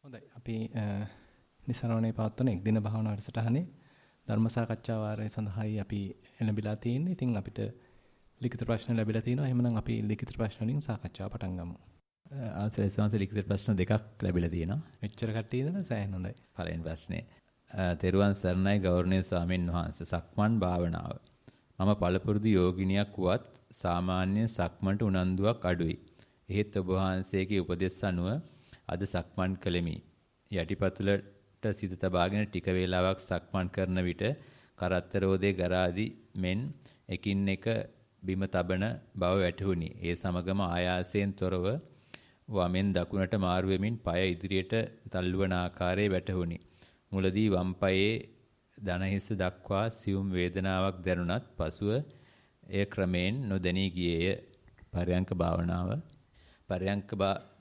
හොඳයි. අපි නිසරණේ පවත්වන එක් දින භාවනා වැඩසටහනේ ධර්ම සාකච්ඡා වාරය සඳහායි අපි එළඹිලා තියෙන්නේ. ඉතින් අපිට ලිඛිත ප්‍රශ්න ලැබිලා තිනවා. එහෙනම් අපි ලිඛිත ප්‍රශ්න වලින් සාකච්ඡාව පටන් ගමු. ආශ්‍රය සමන්ත ලිඛිත ප්‍රශ්න දෙකක් ලැබිලා තියෙනවා. මෙච්චර කට්ටියද සෑහෙන හොඳයි. පළවෙනි ප්‍රශ්නේ. තෙරුවන් සරණයි ගෞරවනීය ස්වාමීන් වහන්සේ. සක්මන් භාවනාව. මම පළපුරුදු යෝගිනියක් වුවත් සාමාන්‍ය සක්මන්ට උනන්දුවක් අඩුයි. එහෙත් ඔබ වහන්සේගේ උපදෙස් අනුව අද සක්මන් කළෙමි. යටිපතුලට සිත තබාගෙන ටික වේලාවක් සක්මන් කරන විට කරත්ත රෝදේ ගරාදි මෙන් එකින් එක බිම තබන බව වැටහුණි. ඒ සමගම ආයාසයෙන් තොරව වමෙන් දකුණට මාරු වෙමින් පාය ඉදිරියට තල්ලුවන ආකාරය වැටහුණි. මුලදී වම් පායේ දණහිස දක්වා සියුම් වේදනාවක් දැනුණත් පසුව එය ක්‍රමයෙන් නොදැනී ගියේය. පරයන්ක භාවනාව.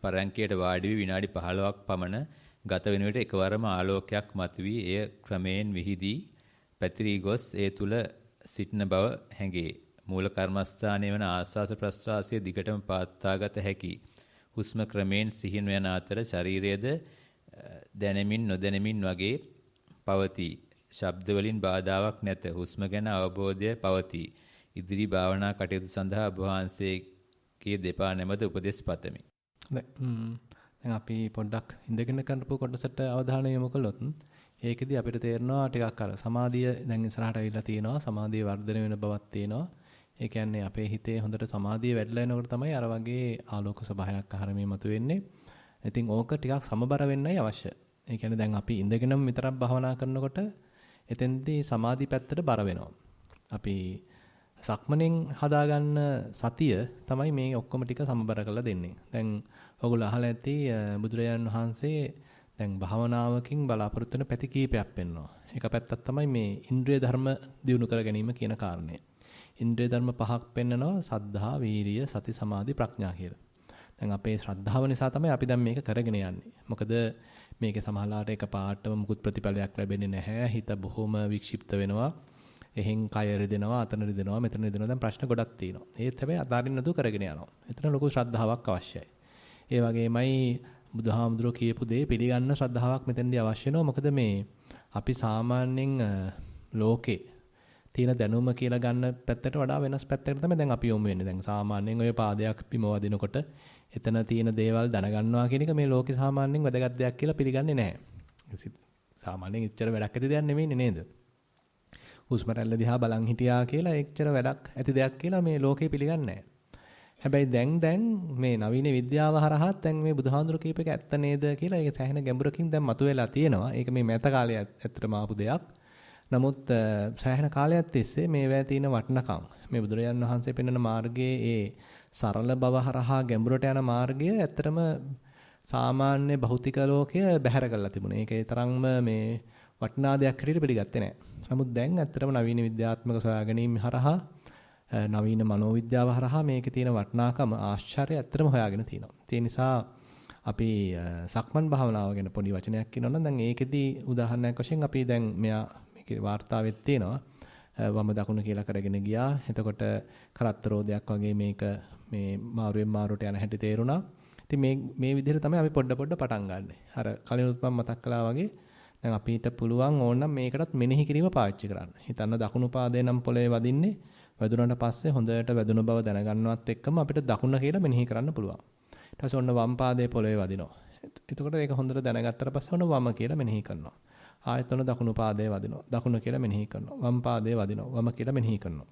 පරයන්කයට වාඩි වී විනාඩි 15ක් පමණ ගත වෙන විට එකවරම ආලෝකයක් මතුවී එය ක්‍රමයෙන් විහිදී පැතිරී ගොස් ඒ තුල සිටින බව හැඟේ. මූල කර්මස්ථානයේ වන ආස්වාස ප්‍රස්වාසයේ දිගටම පාත්තාගත හැකි. හුස්ම ක්‍රමයෙන් සිහින යන අතර ශරීරයේද දැනෙමින් නොදැනෙමින් වගේ පවතී. ශබ්ද වලින් බාධාවක් නැත. හුස්ම ගැන අවබෝධය පවතී. ඉදිරි භාවනා කටයුතු සඳහා ඔබ වහන්සේගේ දෙපා නැමද උපදෙස් පතමි. දැන් අපි පොඩ්ඩක් ඉඳගෙන කරපු කොටසට අවධානය යොමු කළොත් ඒකෙදි අපිට තේරෙනවා ටිකක් අර සමාධිය දැන් ඉස්සරහට අවිලා තියෙනවා. සමාධිය වර්ධනය වෙන බවක් තියෙනවා. ඒ කියන්නේ අපේ හිතේ හොඳට සමාධිය වැඩිලා එනකොට තමයි අර වගේ ආලෝක ස්වභාවයක් ආහාරමේ මතුවෙන්නේ. ඉතින් ඕක ටිකක් සමබර වෙන්නයි අවශ්‍ය. ඒ කියන්නේ දැන් අපි ඉඳගෙනම විතරක් භවනා කරනකොට එතෙන්දී සමාධි පැත්තට බර වෙනවා. අපි සක්මණෙන් හදාගන්න සතිය තමයි මේ ඔක්කොම ටික සමබර කරලා දෙන්නේ. දැන් ඔයගොල්ලෝ අහලා ඇති බුදුරජාණන් වහන්සේ දැන් භාවනාවකින් බලාපොරොත්තු වෙන පැති කීපයක් පෙන්වනවා. එක පැත්තක් තමයි මේ ඉන්ද්‍රිය ධර්ම දියුණු කර ගැනීම කියන කාරණය. ඉන්ද්‍රිය ධර්ම පහක් පෙන්නනවා සද්ධා, වීරිය, සති, සමාධි, ප්‍රඥා කියලා. දැන් අපේ ශ්‍රද්ධාව නිසා තමයි අපි දැන් මේක කරගෙන යන්නේ. මොකද මේකේ සමහරලාට එක පාටම මුකුත් ප්‍රතිඵලයක් ලැබෙන්නේ නැහැ. හිත බොහොම වික්ෂිප්ත වෙනවා. එහෙන් කය රිදෙනවා, අතන රිදෙනවා, මෙතන රිදෙනවා. දැන් ප්‍රශ්න ගොඩක් තියෙනවා. ඒත් හැබැයි අතාරින්න නැතුව කරගෙන යනවා. එතන ලොකු ශ්‍රද්ධාවක් අවශ්‍යයි. ඒ වගේමයි බුදුහාමුදුරුවෝ කියපු දේ පිළිගන්න ශ්‍රද්ධාවක් මෙතෙන්දී අවශ්‍ය වෙනවා. මොකද මේ අපි සාමාන්‍යයෙන් ලෝකේ තියෙන දැනුම කියලා ගන්න පැත්තට වඩා වෙනස් පැත්තකට තමයි දැන් අපි යොමු වෙන්නේ. දැන් සාමාන්‍යයෙන් ඔය පාදයක් බිම වදිනකොට එතන තියෙන දේවල් දැනගන්නවා කියන එක මේ ලෝකේ සාමාන්‍යයෙන් වැදගත් දෙයක් කියලා පිළිගන්නේ නැහැ. සාමාන්‍යයෙන් ඉච්චර වැඩක් ඇති දෙයක් නෙමෙයිනේ නේද? හුස්ම රැල්ල දිහා බලන් හිටියා කියලා එච්චර වැඩක් ඇති දෙයක් කියලා මේ ලෝකේ පිළිගන්නේ නැහැ. හැබැයි දැන් මේ නවීන විද්‍යාව හරහා දැන් මේ බුදුහාඳුර කීප එක ඇත්ත නේද කියලා ඒක සෑහෙන ගැඹුරකින් දැන් මතුවලා තියෙනවා. ඒක මේ මෑත කාලේ ඇත්තටම ආපු දෙයක්. නමුත් සෑහෙන කාලයක් තිස්සේ මේවැය තියෙන වටිනකම් මේ බුදුරජාණන් වහන්සේ පෙන්වන මාර්ගයේ ඒ සරල බව හරහා ගැඹුරට යන මාර්ගය ඇත්තටම සාමාන්‍ය භෞතික ලෝකය බැහැර කරලා තිබුණේ. ඒකේ තරම්ම මේ වටිනා දෙයක් හැටියට පිළිගත්තේ නැහැ. නමුත් දැන් ඇත්තටම නවීන විද්‍යාත්මක සොයාගැනීම් හරහා නවීන මනෝවිද්‍යාව හරහා මේකේ තියෙන වටිනාකම ආශ්චර්ය ඇත්තටම හොයාගෙන තියෙනවා. ඒ නිසා අපි සක්මන් භාවනාව ගැන පොඩි වචනයක් කියනවා නම් දැන් ඒකෙදී උදාහරණයක් වශයෙන් අපි දැන් මේකේ වාර්තාවෙත් තියෙනවා වම දකුණ කියලා කරගෙන ගියා. එතකොට කරත්ත රෝදයක් වගේ මේක මේ මාරුවෙන් මාරුවට යන හැටි තේරුණා. ඉතින් මේ විදිහට තමයි අපි පොඩ පටන් ගන්නෙ. අර කලිනුත් මම මතක් කළා වගේ දැන් අපිට පුළුවන් ඕනනම් මේකටත් මෙනෙහි කිරීම පාවිච්චි කරන්න. හිතන්න දකුණු පාදේ නම් පොළවේ වදින්නේ. වැදුනට පස්සේ හොඳට වැදුන බව දැනගන්නවත් එක්කම අපිට දකුණ කියලා මෙනෙහි කරන්න පුළුවන්. ඊට පස්සේ ඔන්න වම් පාදේ පොළවේ වදිනවා. එතකොට ඒක හොඳට දැනගත්තට පස්සේ ඔන්න වම කියලා මෙනෙහි කරනවා. ආයෙත් ඔන්න දකුණු පාදේ වදිනවා. දකුණ කියලා මෙනෙහි කරනවා. වම් පාදේ වදිනවා. වම කියලා මෙනෙහි කරනවා.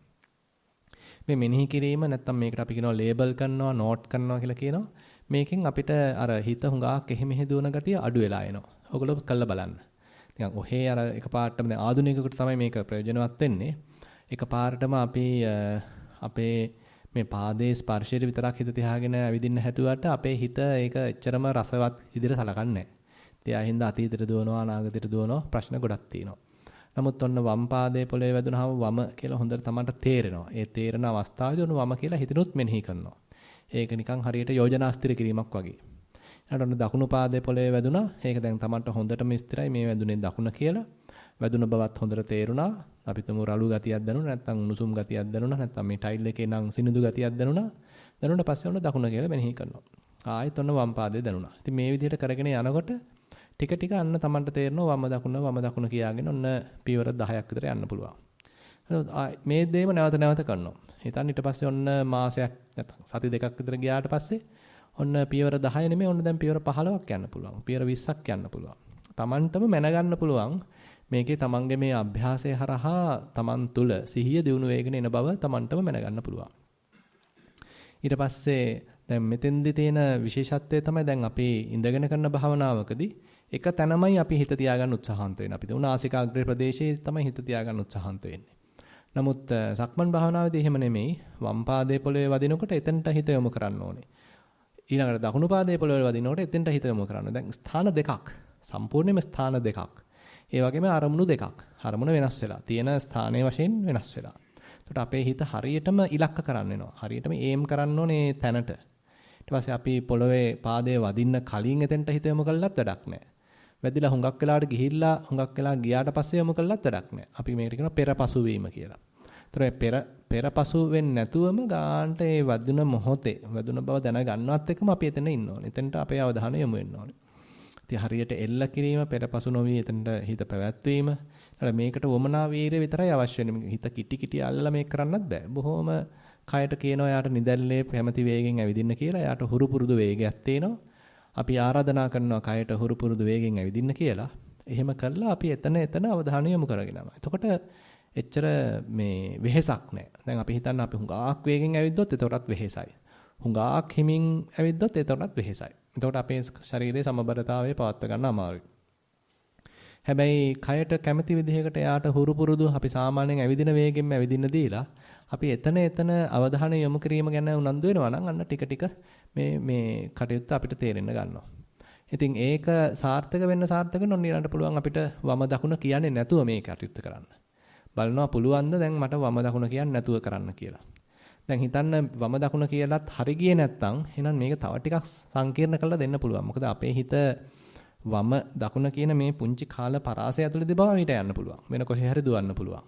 මේ මෙනෙහි කිරීම නැත්තම් මේකට අපි කියනවා ලේබල් කරනවා, නෝට් කරනවා කියලා කියනවා. මේකෙන් අපිට අර හිත හුඟක් එහෙ මෙහෙ දුවන ගතිය අඩු වෙලා එනවා. ඔයගොල්ලෝ කළා බලන්න. නිකන් ඔහේ අර එකපාරටම දැන් ආධුනිකයෙකුට තමයි මේක ප්‍රයෝජනවත් වෙන්නේ. එකපාරටම අපි අපේ මේ පාදයේ ස්පර්ශයට විතරක් හිත තියාගෙන ඇවිදින්න හැදුවට අපේ හිත ඒක එච්චරම රසවත් විදිහට සලකන්නේ නැහැ. ඒ අහින්ද අතීතයට දුවනවා අනාගතයට දුවනවා ප්‍රශ්න ගොඩක් තියෙනවා. නමුත් ඔන්න වම් පාදයේ පොළවේ වැදුනහම වම කියලා හොඳට තමන්ට තේරෙනවා. ඒ තේරෙන අවස්ථාවේදී ඔන්න වම කියලා හිතනොත් මෙනෙහි කරනවා. ඒක නිකන් හරියට යෝජනා ස්ථිර කිරීමක් වගේ. ඊට ඔන්න දකුණු පාදයේ පොළවේ වැදුනා. ඒක දැන් තමන්ට හොඳටම ස්ථිරයි මේ වැදුනේ දකුණ කියලා. වැදුන බවත් හොඳට තේරුණා. අපි තුමු රළු ගතියක් දැනුණා නැත්නම් උණුසුම් ගතියක් දැනුණා නැත්නම් මේ ටයිල් එකේ නම් සිනිඳු ගතියක් දැනුණා. දැනුණාට පස්සේ ඔන්න දකුණ කියලා මෙනෙහි කරනවා. ආයෙත් ඔන්න වම් පාදයේ දැනුණා. ඉතින් මේ විදිහට කරගෙන යනකොට ටික ටික අන්න Tamanට තේරෙනවා වම දකුණ කියාගෙන ඔන්න පියවර 10ක් විතර යන්න පුළුවන්. මේ දේම නැවත නැවත කරනවා. හිතන්න ඊට පස්සේ ඔන්න මාසයක් නැත්නම් සති දෙකක් විතර ගියාට පස්සේ ඔන්න පියවර 10 නෙමෙයි ඔන්න දැන් පියවර 15ක් යන්න පුළුවන්. පියවර 20ක් යන්න පුළුවන්. Tamanටම මැනගන්න පුළුවන් මේකේ Tamanගේ මේ අභ්‍යාසය හරහා Taman තුල සිහිය දියුණු වෙගෙන එන බව Tamanටම මැනගන්න පුළුවන්. ඊට පස්සේ දැන් මෙතෙන්දි තියෙන විශේෂත්වය තමයි දැන් අපි ඉඳගෙන කරන භාවනාවකදී එක තැනමයි අපි හිත තියාගන්න උත්සාහන්ත වෙන්නේ. අපි උනාසිකාග්‍රේ ප්‍රදේශයේ තමයි හිත තියාගන්න උත්සාහන්ත වෙන්නේ. නමුත් සක්මන් භාවනාවේදී එහෙම නෙමෙයි. වම් පාදයේ පොළවේ වදිනකොට එතනට හිත යොමු කරන්න ඕනේ. ඊළඟට දකුණු පාදයේ පොළවේ වදිනකොට එතනට හිත යොමු කරන්න. දැන් ස්ථාන දෙකක්. සම්පූර්ණයෙන්ම ස්ථාන දෙකක්. ඒ වගේම අරමුණු දෙකක්. අරමුණ වෙනස් වෙලා. තියෙන ස්ථානයේ වශයෙන් වෙනස් වෙලා. එතකොට අපේ හිත හරියටම ඉලක්ක කරන්න වෙනවා. හරියටම ඒම් කරන්න ඕනේ තැනට. ඊට පස්සේ අපි පොළවේ පාදයේ වදින්න කලින් එතනට හිත යොමු කළත් වැඩක් නැහැ. වැදිලා හුඟක් වෙලාවට ගිහිල්ලා හුඟක් වෙලා ගියාට පස්සේ යොමු කළත් වැඩක් නැහැ. අපි මේකට කියනවා පෙරපසු වීම කියලා. ඒතර පෙරපසු වෙන්නේ නැතුවම ගාන්ට ඒ වදුන මොහොතේ වදුන බව දැනගන්නවත් එක්කම අපි එතන ඉන්න ඕනේ. එතනට අපේ අවධානය යොමු වෙන්න ඕනේ. ඉතින් හරියට එල්ල කිරීම පෙරපසු නොවි එතනට හිත පැවැත්වීම. මේකට වමනා වීරිය විතරයි අවශ්‍ය වෙන්නේ. හිත කිටි කිටි අල්ලලා මේක කරන්නත් බෑ. බොහොම කයට කියනවා යාට නිදැල්ලේ කැමැති වේගෙන් ඇවිදින්න කියලා. යාට හුරු පුරුදු වේගයක් තියෙනවා. අපි ආරාධනා කරනවා කයට හුරු පුරුදු වේගෙන් ඇවිදින්න කියලා. එහෙම කළා අපි එතන අවධානය යොමු කරගෙන යනවා. එතකොට එච්චර මේ වෙහෙසක් නැහැ. දැන් අපි හිතන්න අපි හුඟක් වේගෙන් ඇවිද්දොත් එතකොටත් වෙහෙසයි. හුඟක් හිමින් ඇවිද්දොත් එතකොටත් වෙහෙසයි. එතකොට අපේ ශරීරයේ සමබරතාවය පවත්වා ගන්න අමාරුයි. හැබැයි කයට කැමති විදිහකට යාට හුරු පුරුදු අපි සාමාන්‍යයෙන් ඇවිදින වේගෙන්ම ඇවිදින්න දීලා අපි එතන අවධානය යොමු කිරීම ගැන උනන්දු වෙනවා නම් අන්න ටික ටික මේ කටයුත්ත අපිට තේරෙන්න ගන්නවා. ඉතින් ඒක සාර්ථක වෙන්න ඊළඟට පුළුවන් අපිට වම දකුණ කියන්නේ නැතුව මේ කටයුත්ත කරන්න. බලනවා පුළුවන්ද දැන් මට වම දකුණ කියන්නේ නැතුව කරන්න කියලා. දැන් හිතන්න වම දකුණ කියලාත් හරි ගියේ නැත්නම් එහෙනම් මේක තව ටිකක් සංකීර්ණ කරලා දෙන්න පුළුවන්. මොකද අපේ හිත වම දකුණ කියන මේ පුංචි කාල පරාසය ඇතුළේදී බව හිට යන්න පුළුවන්. වෙන කොහේ හරි දුවන්න පුළුවන්.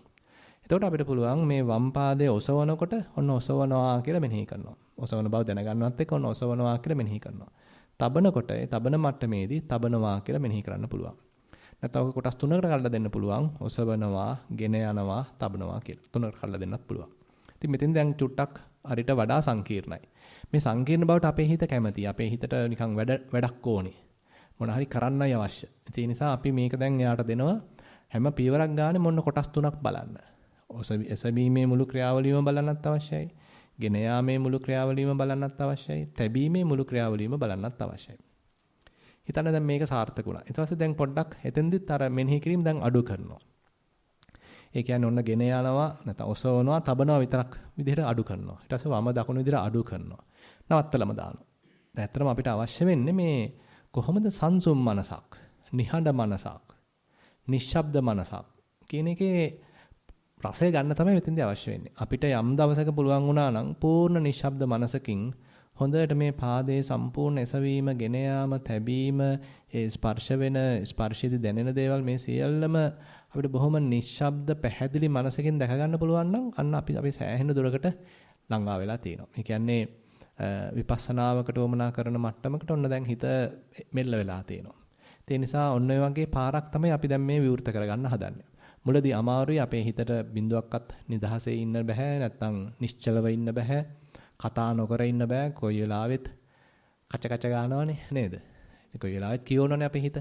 එතකොට අපිට පුළුවන් මේ වම් පාදයේ ඔසවනකොට ඔන්න ඔසවනවා කියලා මෙනෙහි කරනවා. ඔසවන බව දැනගන්නවත් එක්ක ඔන්න ඔසවනවා කියලා මෙනෙහි කරනවා. තබනකොට ඒ තබන මට්ටමේදී තබනවා කියලා මෙනෙහි කරන්න පුළුවන්. නැත්නම් ඔක කොටස් තුනකට කඩලා දෙන්න පුළුවන්. ඔසවනවා, ගෙන යනවා, තබනවා කියලා. තුනකට කඩලා දෙන්නත් පුළුවන්. ඉතින් මෙතෙන් දැන් චුට්ටක් අරිට වඩා සංකීර්ණයි. මේ සංකීර්ණ බවට අපේ හිත කැමතියි. අපේ හිතට නිකන් වැඩක් ඕනේ. මොන හරි කරන්නයි අවශ්‍ය. ඒ නිසා අපි මේක දැන් එයාට දෙනවා හැම පියවරක් ගානේ මොන කොටස් තුනක් බලන්න. එසවීමේ මුළු ක්‍රියාවලියම බලන්නත් අවශ්‍යයි. ගෙන යාමේ මුළු ක්‍රියාවලියම බලන්නත් අවශ්‍යයි. තැබීමේ මුළු ක්‍රියාවලියම බලන්නත් අවශ්‍යයි. හිතන්න දැන් මේක සාර්ථක වුණා. ඊට පස්සේ දැන් පොඩ්ඩක් එතෙන්දිත් අර මෙනෙහි කිරීම දැන් අඩු කරනවා. ඒ කියන්නේ ඔන්න ගෙන යනවා නැත්නම් ඔසවනවා තබනවා විතරක් විදිහට අඩු කරනවා. ඊට පස්සේ වම දකුණු විදිහට අඩු කරනවා. නවත්තලම දානවා. දැන් ඇත්තටම අපිට අවශ්‍ය වෙන්නේ මේ කොහොමද සංසුම් මනසක්, නිහඬ මනසක්, නිශ්ශබ්ද මනසක් කියන එකේ රසය ගන්න තමයි මෙතෙන්දී අවශ්‍ය වෙන්නේ. අපිට යම් දවසක පුළුවන් වුණා නම් පූර්ණ නිශ්ශබ්ද මනසකින් හොඳට මේ පාදයේ සම්පූර්ණ එසවීම, ගෙන යාම, තැබීම, ඒ ස්පර්ශ වෙන ස්පර්ශයේදී දැනෙන දේවල් මේ සියල්ලම අපිට බොහොම නිශ්ශබ්ද පැහැදිලි මනසකින් දැක ගන්න පුළුවන් නම් අන්න අපි සෑහෙන දුරකට ළඟා වෙලා තියෙනවා. ඒ කියන්නේ විපස්සනාවකට වමනා කරන මට්ටමකට ඔන්න දැන් හිත මෙල්ල වෙලා තියෙනවා. ඒ නිසා ඔන්න ඔය වගේ පාරක් තමයි අපි දැන් මේ විවෘත කරගන්න හදන්නේ. මුලදී අමාරුයි අපේ හිතට බිඳුවක්වත් නිදහසේ ඉන්න බෑ නැත්නම් නිශ්චලව ඉන්න බෑ. කතා නොකර ඉන්න බෑ. කොයි වෙලාවෙත් කච ගන්නවනේ නේද? ඉතින් කොයි වෙලාවෙත් කියවනවනේ අපේ හිත.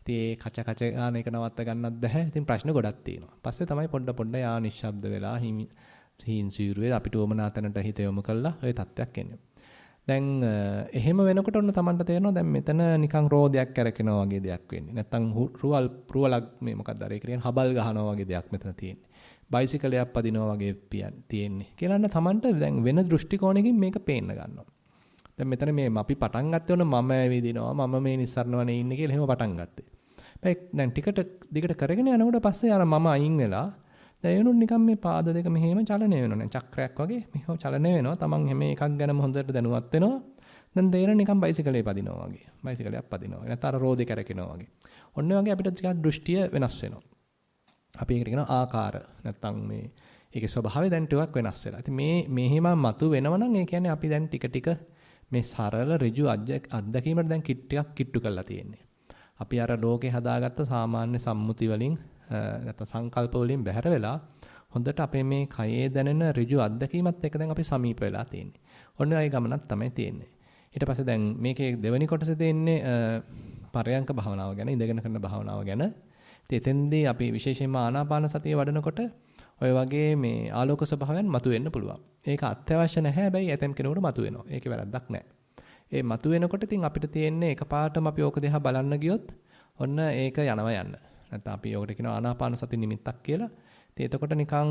ඉතින් ඒ කච ගන්න එක නවත්ත ගන්නත් බෑ. ඉතින් ප්‍රශ්න ගොඩක් තියෙනවා. පස්සේ තමයි පොඩ යා නිශ්ශබ්ද වෙලා හීන් සීරුවේ අපිට වමනා තැනට හිත යොමු කළා ඔය තත්ත්වයක් එන්නේ. දැන් එහෙම වෙනකොට ඔන්න Tamanට තේරෙනවා දැන් මෙතන නිකන් රෝදයක් කැරකෙනවා වගේ දෙයක් වෙන්නේ. නැත්තම් රුවලක් මේ මොකක්ද අර කියන්නේ හබල් ගහනවා වගේ දෙයක් මෙතන තියෙන්නේ. බයිසිකලයක් පදිනවා වගේ තියෙන්නේ. කියලා නම් Tamanට දැන් වෙන දෘෂ්ටි කෝණයකින් මේක පේන්න ගන්නවා. දැන් මෙතන මේ අපි පටන් ගත්තේ ඔන්න මම ඇවිදිනවා මම මේ නිස්සරණවනේ ඉන්නේ කියලා එහෙම පටන් ගත්තේ. දැන් ටිකට දිගට කරගෙන යනකොට පස්සේ අර මම අයින් වෙලා දැන් එනු නිකන් මේ පාද දෙක මෙහෙම චලනය වෙනවා. චක්‍රයක් වගේ මෙහෙම චලනය වෙනවා. Taman හැම එකක් ගැනම හොඳට දැනුවත් වෙනවා. දැන් තේරෙන නිකන් බයිසිකලේ පදිනවා වගේ. බයිසිකලයක් පදිනවා. නැත්නම් අර රෝදේ කැරකෙනවා වගේ. ඔන්න ඔය වගේ අපිට ටිකක් දෘෂ්ටිය වෙනස් වෙනවා. අපි ඒකට කියනවා ආකාර. නැත්නම් මේ ඒකේ ස්වභාවය දැන් ටිකක් වෙනස් වෙලා. ඉතින් මෙහෙම මතු වෙනවනම් ඒ කියන්නේ අපි දැන් ටික මේ සරල ඍජු අත්දැකීමට දැන් ටිකක් කිට්ටු කරලා තියෙන්නේ. අපි අර ලෝකේ හදාගත්ත සාමාන්‍ය සම්මුති වලින් නැත්නම් සංකල්ප වලින් බැහැර වෙලා හොඳට අපේ මේ කයේ දැනෙන ඍජු අත්දැකීමත් එක්ක දැන් අපි සමීප වෙලා තියෙන්නේ. ඔන්න ඒ ගමනක් තමයි තියෙන්නේ. ඊට පස්සේ දැන් මේකේ දෙවෙනි කොටසේ තියෙන්නේ පරයන්ක භාවනාව ගැන, ඉඳගෙන කරන භාවනාව ගැන. ඉතින් එතෙන්දී අපි විශේෂයෙන්ම ආනාපාන සතිය වඩනකොට ඔය වගේ මේ ආලෝක ස්වභාවයන් මතුවෙන්න පුළුවන්. ඒක අත්‍යවශ්‍ය නැහැ. හැබැයි ඇතම් කෙනෙකුට මතුවෙනවා. ඒකේ වැරද්දක් නැහැ. ඒ මතුවෙනකොට ඉතින් අපිට තියෙන්නේ එකපාරටම අපි ඕක දිහා බලන්න ගියොත් ඔන්න ඒක යනවා යන්න. නැත්නම් අපි ඕකට කියනවා ආනාපාන සති නිමිත්තක් කියලා. ඉතින් එතකොට නිකන්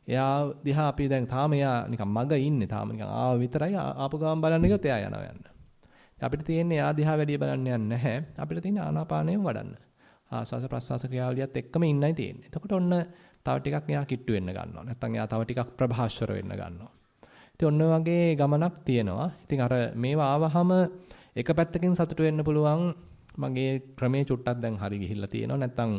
එයා දිහා අපි දැන් තාම එයා නිකන් මග ඉන්නේ. තාම නිකන් ආව විතරයි ආපු ගමන් බලන්න ගියොත් එයා යනවා යන්න. අපිට තියෙන්නේ එයා දිහා වැඩි බලන්න යන්නේ නැහැ. අපිට තියෙන්නේ ආනාපානයෙන් වඩන්න. ආස්වාස ප්‍රස්වාස ක්‍රියාවලියත් එක්කම ඉන්නයි තියෙන්නේ. එතකොට ඔන්න තව ටිකක් එයා කිට්ටු වෙන්න ගන්නවා. නැත්නම් එයා තව ටිකක් ප්‍රභාස්වර වෙන්න ගන්නවා. ඉතින් ඔන්න වගේ ගමනක් තියෙනවා. ඉතින් අර මේවා ආවහම එක පැත්තකින් සතුට වෙන්න පුළුවන්. මගේ ක්‍රමේ චුට්ටක් දැන් හරි ගිහිල්ලා තියෙනවා. නැත්නම්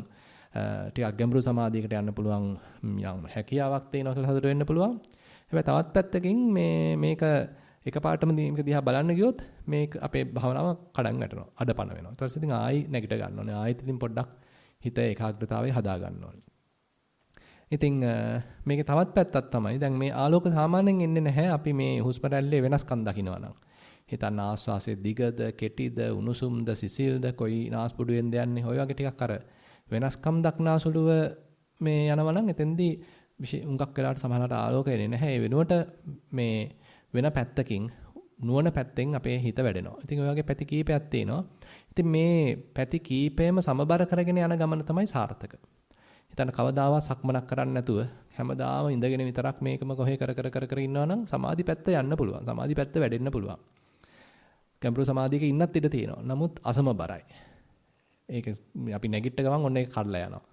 ටිකක් ගැඹුරු සමාධියකට යන්න පුළුවන් යම් හැකියාවක් තියෙනවා කියලා සතුට වෙන්න පුළුවන්. හැබැයි තවත් පැත්තකින් මේක එකපාරටම මේක දිහා බලන්න ගියොත් මේක අපේ භාවනාව කඩන් වැටෙනවා. අඩපණ වෙනවා. ඊට පස්සේ ඉතින් ආයි නැගිට ගන්න ඕනේ. ආයෙත් ඉතින් පොඩ්ඩක් හිත ඒකාග්‍රතාවය හදා ගන්න ඕනේ. ඉතින් මේකේ තවත් පැත්තක් තමයි දැන් මේ ආලෝක සාමාන්‍යයෙන් එන්නේ නැහැ අපි මේ හුස්ම රැල්ලේ වෙනස්කම් දකිනවා නම්. හිතන්න ආශ්වාසයේ දිගද, කෙටිද, උණුසුම්ද, සිසිල්ද, කොයි නාස්පුඩුවෙන්ද යන්නේ, ඔය වගේ ටිකක් අර වෙනස්කම් දක්නාසුලුව මේ යනවා නම් එතෙන්දී උඟක් වෙලාවට සමහරවිට ආලෝක එන්නේ නැහැ. ඒ වෙනුවට මේ වෙන පැත්තකින් නුවණ පැත්තෙන් අපේ හිත වැඩෙනවා. ඉතින් ඔය වගේ පැති කීපයක් තියෙනවා. ඉතින් මේ පැති කීපෙම සමබර කරගෙන යන ගමන තමයි සාර්ථක. හිතන්න කවදාවත් සක්මනක් කරන්නේ නැතුව හැමදාම ඉඳගෙන විතරක් මේකම කොහේ කර ඉන්නවා නම් සමාධි පැත්ත යන්න පුළුවන්. සමාධි පැත්ත වැඩෙන්න පුළුවන්. ගැඹුරු සමාධියක ඉන්නත් ඉඩ තියෙනවා. නමුත් අසමබරයි. ඒක අපි නැගිට ගමන් ඔන්න ඒක කඩලා යනවා.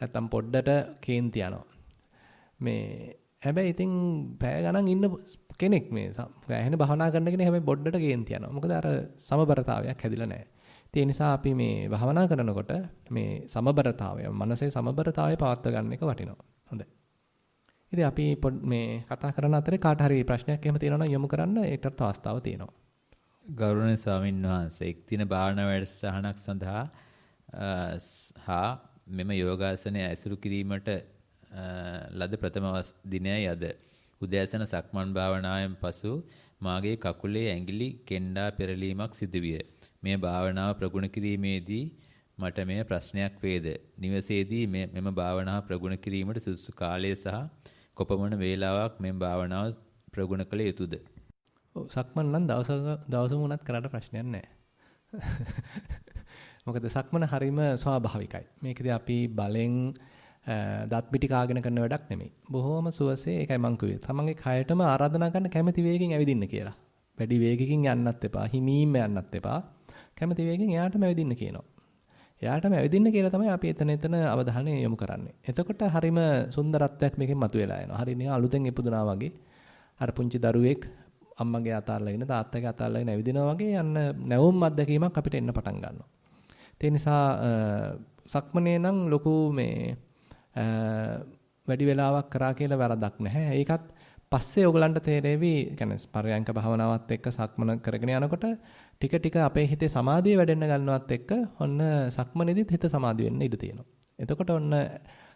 නැත්තම් පොඩ්ඩට කේන්ති යනවා. මේ හැබැයි ඉතින් පැය ගණන් ඉන්න කෙනෙක් මේ ඇහෙන භවනා කරන කෙනෙක් හැබැයි පොඩ්ඩට කේන්ති යනවා. මොකද අර සමබරතාවයක් හැදිලා නැහැ. ඒ නිසා අපි මේ භවනා කරනකොට මේ සමබරතාවය, මනසේ සමබරතාවය පවත්වා ගන්න එක වටිනවා. හොඳයි. ඉතින් අපි මේ කතා කරන අතරේ කාට හරි ප්‍රශ්නයක් එහෙම තියෙනවා නම් යොමු කරන්න ඒකටත් අවස්ථාව තියෙනවා. ගෞරවනීය ස්වාමීන් වහන්සේ එක් දින භාවනා වැඩසටහනක් සඳහා හා මෙම යෝගාසනය ඇසුරු කිරීමට ලද ප්‍රථම දිනයයි අද. උදෑසන සක්මන් භාවනාවෙන් පසු මාගේ කකුලේ ඇඟිලි කෙන්ඩා පෙරලීමක් සිදුවිය. මේ භාවනාව ප්‍රගුණ කිරීමේදී මට මෙය ප්‍රශ්නයක් වේද? නිවසේදී මෙම භාවනාව ප්‍රගුණ කිරීමට සුදුසු කාලය සහ කොපමණ වේලාවක් මෙම භාවනාව ප්‍රගුණ කළ යුතුද? ඔව් සක්මන් නම් දවසම උනත් කරාට ප්‍රශ්නයක් නැහැ. මොකද සක්මන හරීම ස්වාභාවිකයි. මේකදී අපි බලෙන් දත් පිටි කාගෙන කරන වැඩක් නෙමෙයි. බොහොම සුවසේ ඒකයි මං කිව්වේ. තමන්ගේ කයටම ආරාධනා කරන්න කැමැති වේගෙන් ඇවිදින්න කියලා. වැඩි වේගකින් යන්නත් එපා, හිමීම යන්නත් එපා. කැමැති වේගෙන් එයාටම ඇවිදින්න කියනවා. එයාටම ඇවිදින්න කියලා තමයි අපි එතන අවධානය යොමු කරන්නේ. එතකොට හරීම සුන්දරත්වයක් මේකෙන් මතුවලා එනවා. හරිය නිකන් අලුතෙන් ඉපදුනා වගේ. අර පුංචි දරුවෙක් අම්මගේ අතාරලාගෙන තාත්තගේ අතාරලාගෙන ඇවිදිනවා වගේ යන්න නැවුම් අත්දැකීමක් අපිට එන්න පටන් ගන්නවා. ඒ නිසා සක්මනේ නම් ලොකු මේ වැඩි වෙලාවක් කරා කියලා වැරදක් නැහැ. ඒකත් පස්සේ ඔයගලන්ට තේරෙවි, يعني පරයන්ක භාවනාවත් එක්ක සක්මන කරගෙන යනකොට ටික ටික අපේ හිතේ සමාධිය වැඩෙන්න ගන්නවත් එක්ක ඔන්න සක්මනේදීත් හිත සමාධි වෙන්න ඉඩ තියෙනවා. එතකොට ඔන්න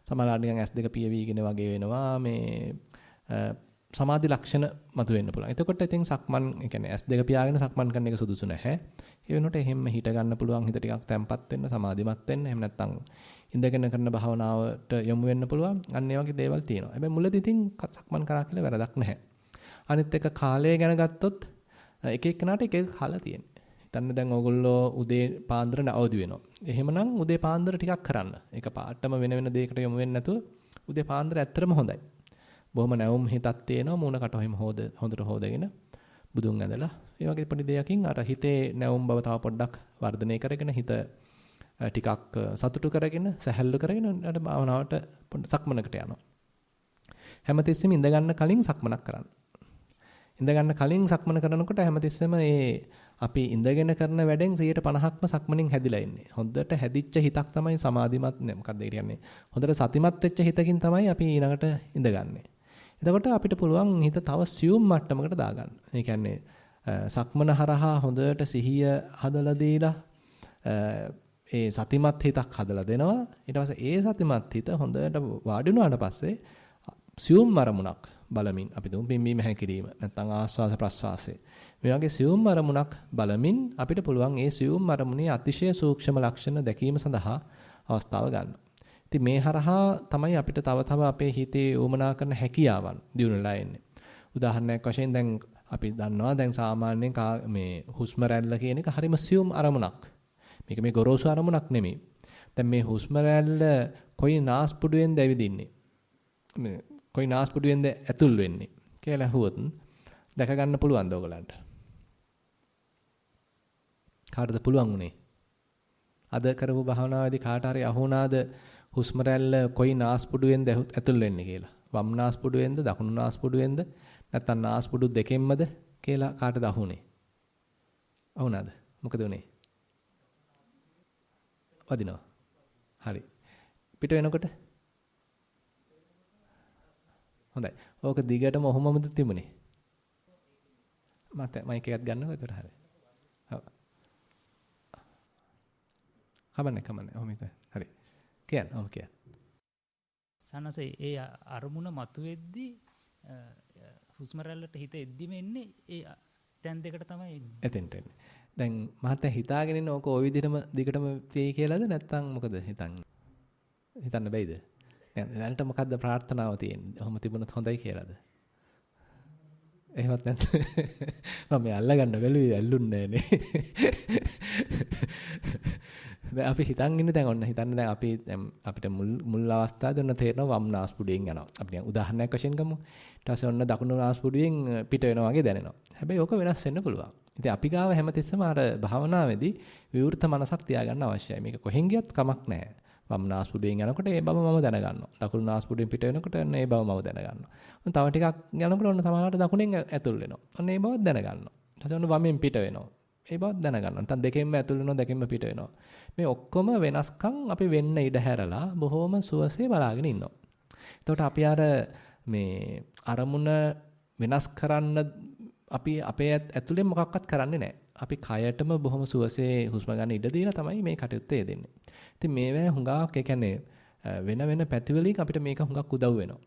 සමහරවිට නිකන් S2 පියවිගෙන වගේ වෙනවා මේ සමාධි ලක්ෂණ මතුවෙන්න පුළුවන්. එතකොට ඉතින් සක්මන්, ඒ කියන්නේ S2 පියාගෙන සක්මන් කරන එක සුදුසු නැහැ. ඒ වෙනකොට එහෙම හිට ගන්න පුළුවන්, හිත ටිකක් තැම්පත් වෙන්න, සමාධිමත් වෙන්න. එහෙම නැත්නම් ඉඳගෙන කරන භාවනාවට යොමු වෙන්න පුළුවන්. අන්න ඒ වගේ දේවල් තියෙනවා. හැබැයි මුලදී ඉතින් සක්මන් කරා කියලා වැරදක් නැහැ. අනිත් එක කාලය ගැන ගත්තොත් එක එක්කනට එක එක කාලා තියෙනවා. හිතන්න දැන් ඕගොල්ලෝ උදේ පාන්දර අවදි වෙනවා. එහෙමනම් උදේ පාන්දර ටිකක් කරන්න. ඒක පාටම වෙන දෙයකට යොමු වෙන්නේ නැතුව උදේ පාන්දර ඇත්තටම හොඳයි. බොහොම නැවුම් හිතක් තියෙනවා. මූණ කට එහෙම හොඳට හොදගෙන බුදුන් ඇඳලා ඒ වගේ පොඩි දෙයකින් අර හිතේ නැවුම් බව තව පොඩ්ඩක් වර්ධනය කරගෙන හිත ටිකක් සතුටු කරගෙන සැහැල්ලු කරගෙන ඊට භාවනාවට සක්මනකට යනවා. හැමතිස්සෙම ඉඳ ගන්න කලින් සක්මනක් කරන්න. ඉඳ ගන්න කලින් සක්මන කරනකොට හැමතිස්සෙම අපි ඉඳගෙන කරන වැඩෙන් 50%ක්ම සක්මනින් හැදිලා ඉන්නේ. හොඳට හැදිච්ච හිතක් තමයි සමාධිමත් නේ. මොකක්ද ඒ කියන්නේ? හොඳට සතිමත් වෙච්ච හිතකින් තමයි අපි ඊළඟට ඉඳගන්නේ. එතකොට අපිට පුළුවන් හිත තව සියුම් මට්ටමකට දාගන්න. ඒ කියන්නේ සක්මන හරහා හොඳට සිහිය හදලා දීලා ඒ සතිමත් හිතක් හදලා දෙනවා. ඊට පස්සේ ඒ සතිමත් හිත හොඳට වාඩි වුණාට පස්සේ සියුම් අරමුණක් බලමින් අපි දුම් පිම්බීම හැකිරීම නැත්නම් ආස්වාස ප්‍රස්වාසය මේ වගේ සියුම් අරමුණක් බලමින් අපිට පුළුවන් ඒ සියුම් අරමුණේ අතිශය සූක්ෂම ලක්ෂණ දැකීම සඳහා අවස්ථාව ගන්න. ඉතින් මේ හරහා තමයි අපිට තව තව අපේ හිතේ උමනා කරන හැකියාවන් දියුණුවලා එන්නේ. උදාහරණයක් වශයෙන් දැන් අපි දන්නවා දැන් සාමාන්‍යයෙන් මේ හුස්ම රැල්ල කියන එක හරිම සියුම් අරමුණක්. මේක මේ ගොරෝසු අරමුණක් නෙමෙයි. දැන් මේ හුස්ම රැල්ල කොයි නාස්පුඩුවෙන්ද ඇවිදින්නේ? මේ කොයි නාස්පුඩුවෙන්ද ඇතුල් වෙන්නේ කියලා අහුවොත් දැක ගන්න පුළුවන්ද ඔයගලන්ට? කාටද පුළුවන් උනේ? අද කරපු භාවනාවේදී කාට හරි අහුණාද හුස්ම රැල්ල කොයි නාස්පුඩුවෙන්ද ඇතුල් වෙන්නේ කියලා? වම් නාස්පුඩුවෙන්ද දකුණු නාස්පුඩුවෙන්ද නැත්නම් නාස්පුඩු දෙකෙන්මද කියලා කාටද අහුනේ? අහුණාද? මොකද උනේ? වදිනවා. හරි. පිට වෙනකොට හොඳයි. ඕක දිගටම ඔහොමමද තිබුණේ? මත මයික් එකත් ගන්නකො ඒතර හරි. ඔව්. කමන්නේ. ඔහොම ඉතින්. හරි. කියන්න. සනසේ ඒ අරමුණ මතුවෙද්දී හුස්ම රැල්ලට හිත එද්දිම එන්නේ ඒ තැන් දෙකට තමයි එන්නේ. එතෙන්ට එන්නේ. දැන් මහත්තයා හිතාගෙන ඉන්න ඕක ওই විදිහටම දිගටම තියෙයි කියලාද නැත්නම් මොකද හිතන්නේ? හිතන්න බැයිද? දැනට මොකද්ද ප්‍රාර්ථනාව තියෙන්නේ? ඔහොම තිබුණොත් හොඳයි කියලාද? එහෙමත් නැත්නම් මම මේ අල්ලගන්න බැලුවේ ඇල්ලුන්නේ නෑනේ. දැන් අපි හිතන් ඉන්නේ දැන් ඔන්න හිතන්න දැන් අපි අපිට මුල් අවස්ථාවේ ඔන්න තේරෙනවා වම් නාස්පුඩුවෙන් යනවා. අපි නිකන් උදාහරණයක් වශයෙන් ගමු. ඊට පස්සේ ඔන්න දකුණු නාස්පුඩුවෙන් පිට වෙනවා වගේ දැනෙනවා. හැබැයි ඕක වෙනස් වෙන්න පුළුවන්. ඉතින් අපි ගාව හැමතිස්සෙම අර භාවනාවේදී විවෘත මනසක් තියාගන්න අවශ්‍යයි. මේක කොහෙන් ගියත් කමක් නැහැ. වම් නාස්පුඩුවෙන් යනකොට ඒ බව මම දැනගන්නවා. දකුණු නාස්පුඩුවෙන් පිට වෙනකොට ඔන්න ඒ බව මම දැනගන්නවා. ඔන්න තව ටිකක් යනකොට ඔන්න සමහරවිට දකුණෙන් ඇතුල් වෙනවා. ඔන්න ඒ බවත් දැනගන්නවා. ඊට පස්සේ ඔන්න වමෙන් පිට වෙනවා. ඒ බවත් දැනගන්නවා. නැත්නම් දෙකෙන්ම ඇතුල් වෙනවා දෙකෙන්ම පිට වෙනවා. මේ ඔක්කොම වෙනස්කම් අපි වෙන්න ඉඩ හැරලා බොහොම සුවසේ බලාගෙන ඉන්නවා. එතකොට අපි අර මේ අරමුණ වෙනස් කරන්න අපි අපේ ඇතුලේ මොකක්වත් කරන්නේ නැහැ. අපි කයටම බොහොම සුවසේ හුස්ම ගන්න ඉඩ දීලා තමයි මේ කටයුත්ත යෙදෙන්නේ. ඉතින් මේවා හුඟක් ඒ කියන්නේ වෙන පැතිවලින් අපිට මේක හුඟක් උදව් වෙනවා.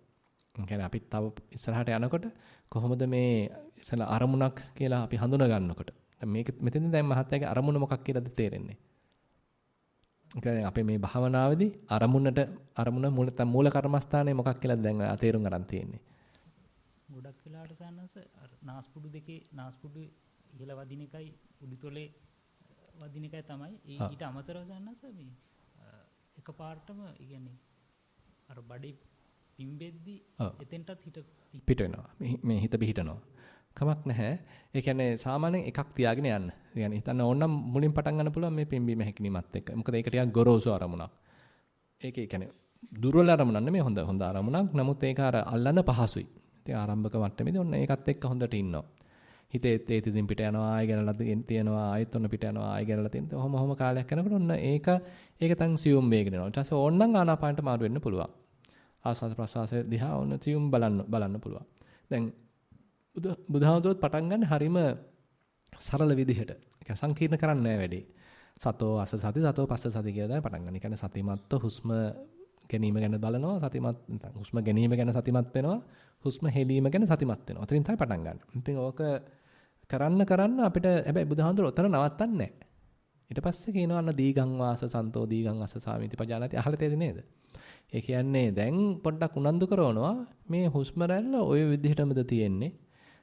ඒ කියන්නේ අපි තව ඉස්සරහට යනකොට කොහොමද මේ ඉස්සලා අරමුණක් කියලා අපි හඳුනා ගන්නකොට මේක මෙතෙන්දී දැන් මහත්තයාගේ අරමුණ මොකක් කියලාද තේරෙන්නේ? ඒ කියන්නේ අපි මේ භාවනාවේදී අරමුණ මූල කර්මස්ථානයේ මොකක් කියලාද දැන් තේරුම් ගන්න තියෙන්නේ? ගොඩක් වෙලාවට සන්නස නාස්පුඩු දෙකේ නාස්පුඩු ඉහළ වදින එකයි උඩුතොලේ වදින එකයි තමයි ඊට අමතරව සන්නස මේ එකපාරටම කියන්නේ අර බඩේ පිම්බෙද්දී එතෙන්ටත් හිත පිට වෙනවා. මේ හිත පිහිටනවා. කමක් නැහැ. ඒ කියන්නේ සාමාන්‍යයෙන් එකක් තියාගෙන යන්න. ඒ කියන්නේ හිතන්න ඕනනම් මුලින් පටන් ගන්න පුළුවන් මේ පිම්බීම හැකිනීමත් එක්ක. මොකද ඒක ටිකක් ගොරෝසු අරමුණක්. ඒකේ කියන්නේ දුර්වල අරමුණක් නෙමෙයි හොඳ අරමුණක්. නමුත් ඒක අර අල්ලන්න පහසුයි. ඉතින් ආරම්භක මට්ටමේදී ඔන්න ඒකත් එක්ක හොඳට ඉන්නවා. හිතේ ඒතින් පිට යනවා ආයෙ ගැනලා තියෙනවා ආයෙත් ඔන්න පිට යනවා ආයෙ ගැනලා තියෙනවා. ඔහොම කාලයක් යනකොට ඔන්න ඒක තන් සියුම් වේගෙන යනවා. ඊට පස්සේ ඕනනම් ආනාපානට මාරු වෙන්න පුළුවන්. ආස්වාද ප්‍රසආසය දිහා ඔන්න සියුම් බලන්න පුළුවන්. දැන් බුදුහාමුදුරුවෝ පටන් ගන්න හරීම සරල විදිහට. ඒක සංකීර්ණ කරන්නේ නැහැ වැඩි. සතෝ අස සති සතෝ පස්ස සති කියලා තමයි පටන් ගන්න. ඒ කියන්නේ සතිමත්ව හුස්ම ගැනීම ගැන බලනවා සතිමත් නැත්නම් හුස්ම ගැනීම ගැන සතිමත් වෙනවා. හුස්ම හෙලීම ගැන සතිමත් වෙනවා. ඔතනින් තමයි පටන් ගන්න. ඉතින් ඕක කරන්න අපිට හැබැයි බුදුහාමුදුරුවෝ ඔතන නවත්තන්නේ නැහැ. ඊට පස්සේ කියනවා අන්න දීගං වාස සන්තෝ දීගං අස්ස සාමිති පජානාති අහලා තියෙද නේද? ඒ කියන්නේ දැන් පොඩ්ඩක් උනන්දු කරනවා මේ හුස්ම රැල්ල ওই විදිහටමද තියෙන්නේ?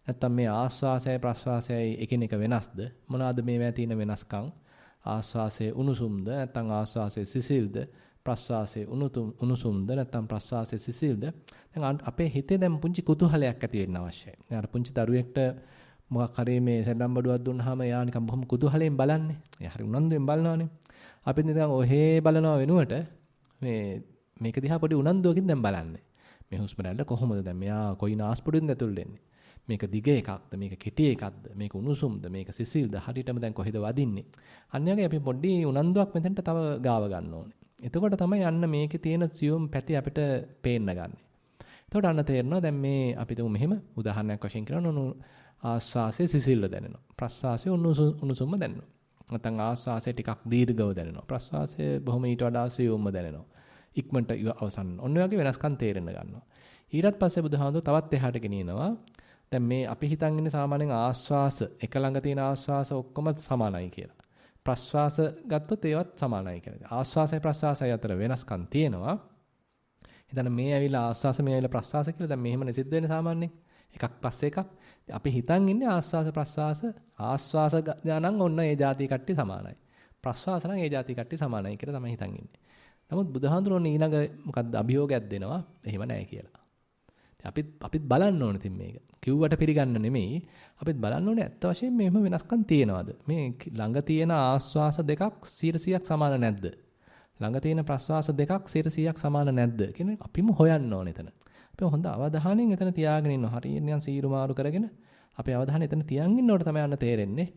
නැත්තම් මේ ආස්වාසයයි ප්‍රස්වාසයයි එකිනෙක වෙනස්ද? මොනවාද මේවා තියෙන වෙනස්කම්? ආස්වාසයේ උණුසුම්ද නැත්තම් ආස්වාසයේ සිසිල්ද? ප්‍රස්වාසයේ උණුසුම්ද නැත්තම් ප්‍රස්වාසයේ සිසිල්ද? දැන් අපේ හිතේ දැන් පුංචි කුතුහලයක් ඇති වෙන්න අවශ්‍යයි. අර පුංචි දරුවෙක්ට මොකක් හරි මේ සෙල්ලම් බඩුවක් දුන්නාම එයා නිකන් බොහොම කුතුහලයෙන් බලන්නේ. එයා හරි උනන්දුවෙන් බලනවානේ. අපි නිකන් ඔහේ බලනවා වෙනුවට මේක දිහා පොඩි උනන්දුවකින් දැන් බලන්නේ. මේ හුස්ම රැල්ල කොහොමද දැන් මෙයා කොයි නාස්පුඩුවෙන්ද ඇතුල් වෙන්නේ? මේක දිග එකක්ද මේක කෙටි එකක්ද මේක උණුසුම්ද මේක සිසිල්ද හරියටම දැන් කොහෙද වදින්නේ? අන්න යගේ අපි පොඩි උනන්දුවක් මෙතෙන්ට තව ගාව ගන්න ඕනේ. එතකොට තමයි යන්න මේකේ තියෙන සියුම් පැති අපිට පේන්න ගන්න. එතකොට අන්න තේරෙනවා දැන් මේ අපි තුමු මෙහෙම උදාහරණයක් වශයෙන් කරනවා ආස්වාසයේ සිසිල්ව දැනෙනවා. ප්‍රස්වාසයේ උණුසුම්ම දැනෙනවා. නැත්නම් ආස්වාසය ටිකක් දීර්ඝව දැනෙනවා. ප්‍රස්වාසය බොහොම ඊට වඩා සියුම්ව දැනෙනවා. ඉක්මනට අවසන්. ඔන්න ඔය වගේ වෙනස්කම් තේරෙන්න ගන්නවා. ඊටත් පස්සේ බුදුහාමුදුරුවෝ තවත් එහාට ගෙනියනවා. දැන් මේ අපි හිතන් ඉන්නේ සාමාන්‍යයෙන් ආස්වාස එක ළඟ තියෙන ආස්වාස ඔක්කොම සමානයි කියලා. ප්‍රස්වාස ගත්තොත් ඒවත් සමානයි කියලා. ආස්වාසය ප්‍රස්වාසය අතර වෙනස්කම් තියෙනවා. හිතන්න මේ ඇවිල්ලා ආස්වාස මේ ඇවිල්ලා ප්‍රස්වාස කියලා දැන් මෙහෙම නෙසිද්ධ වෙන්නේ සාමාන්‍යයෙන්. එකක් පස්සේ එකක්. අපි හිතන් ඉන්නේ ආස්වාස ප්‍රස්වාස ගණන් ඔන්න ඒ જાති කට්ටිය සමානයි. ප්‍රස්වාස නම් ඒ જાති කට්ටිය සමානයි කියලා තමයි හිතන් ඉන්නේ. නමුත් බුදුහාඳුරෝනේ ඊළඟ මොකද්ද අභියෝගයක් දෙනවා. එහෙම නැහැ කියලා. අපිත් බලන්න ඕනේ ඉතින් මේක. කිව්වට පිළිගන්න නෙමෙයි. අපිත් බලන්න ඕනේ ඇත්ත වශයෙන්ම මෙහෙම වෙනස්කම් තියෙනවද? මේ ළඟ තියෙන ආස්වාස දෙකක් 100%ක් සමාන නැද්ද? ළඟ තියෙන ප්‍රස්වාස දෙකක් 100%ක් සමාන නැද්ද? කියන අපිම හොයන්න ඕනේ එතන. අපි හොඳ අවධානයෙන් එතන තියාගෙන ඉන්නවා. හරියට නිකන් සීරු මාරු කරගෙන අපේ අවධානය එතන තියන් ඉන්නකොට තමයි අන්න තේරෙන්නේ.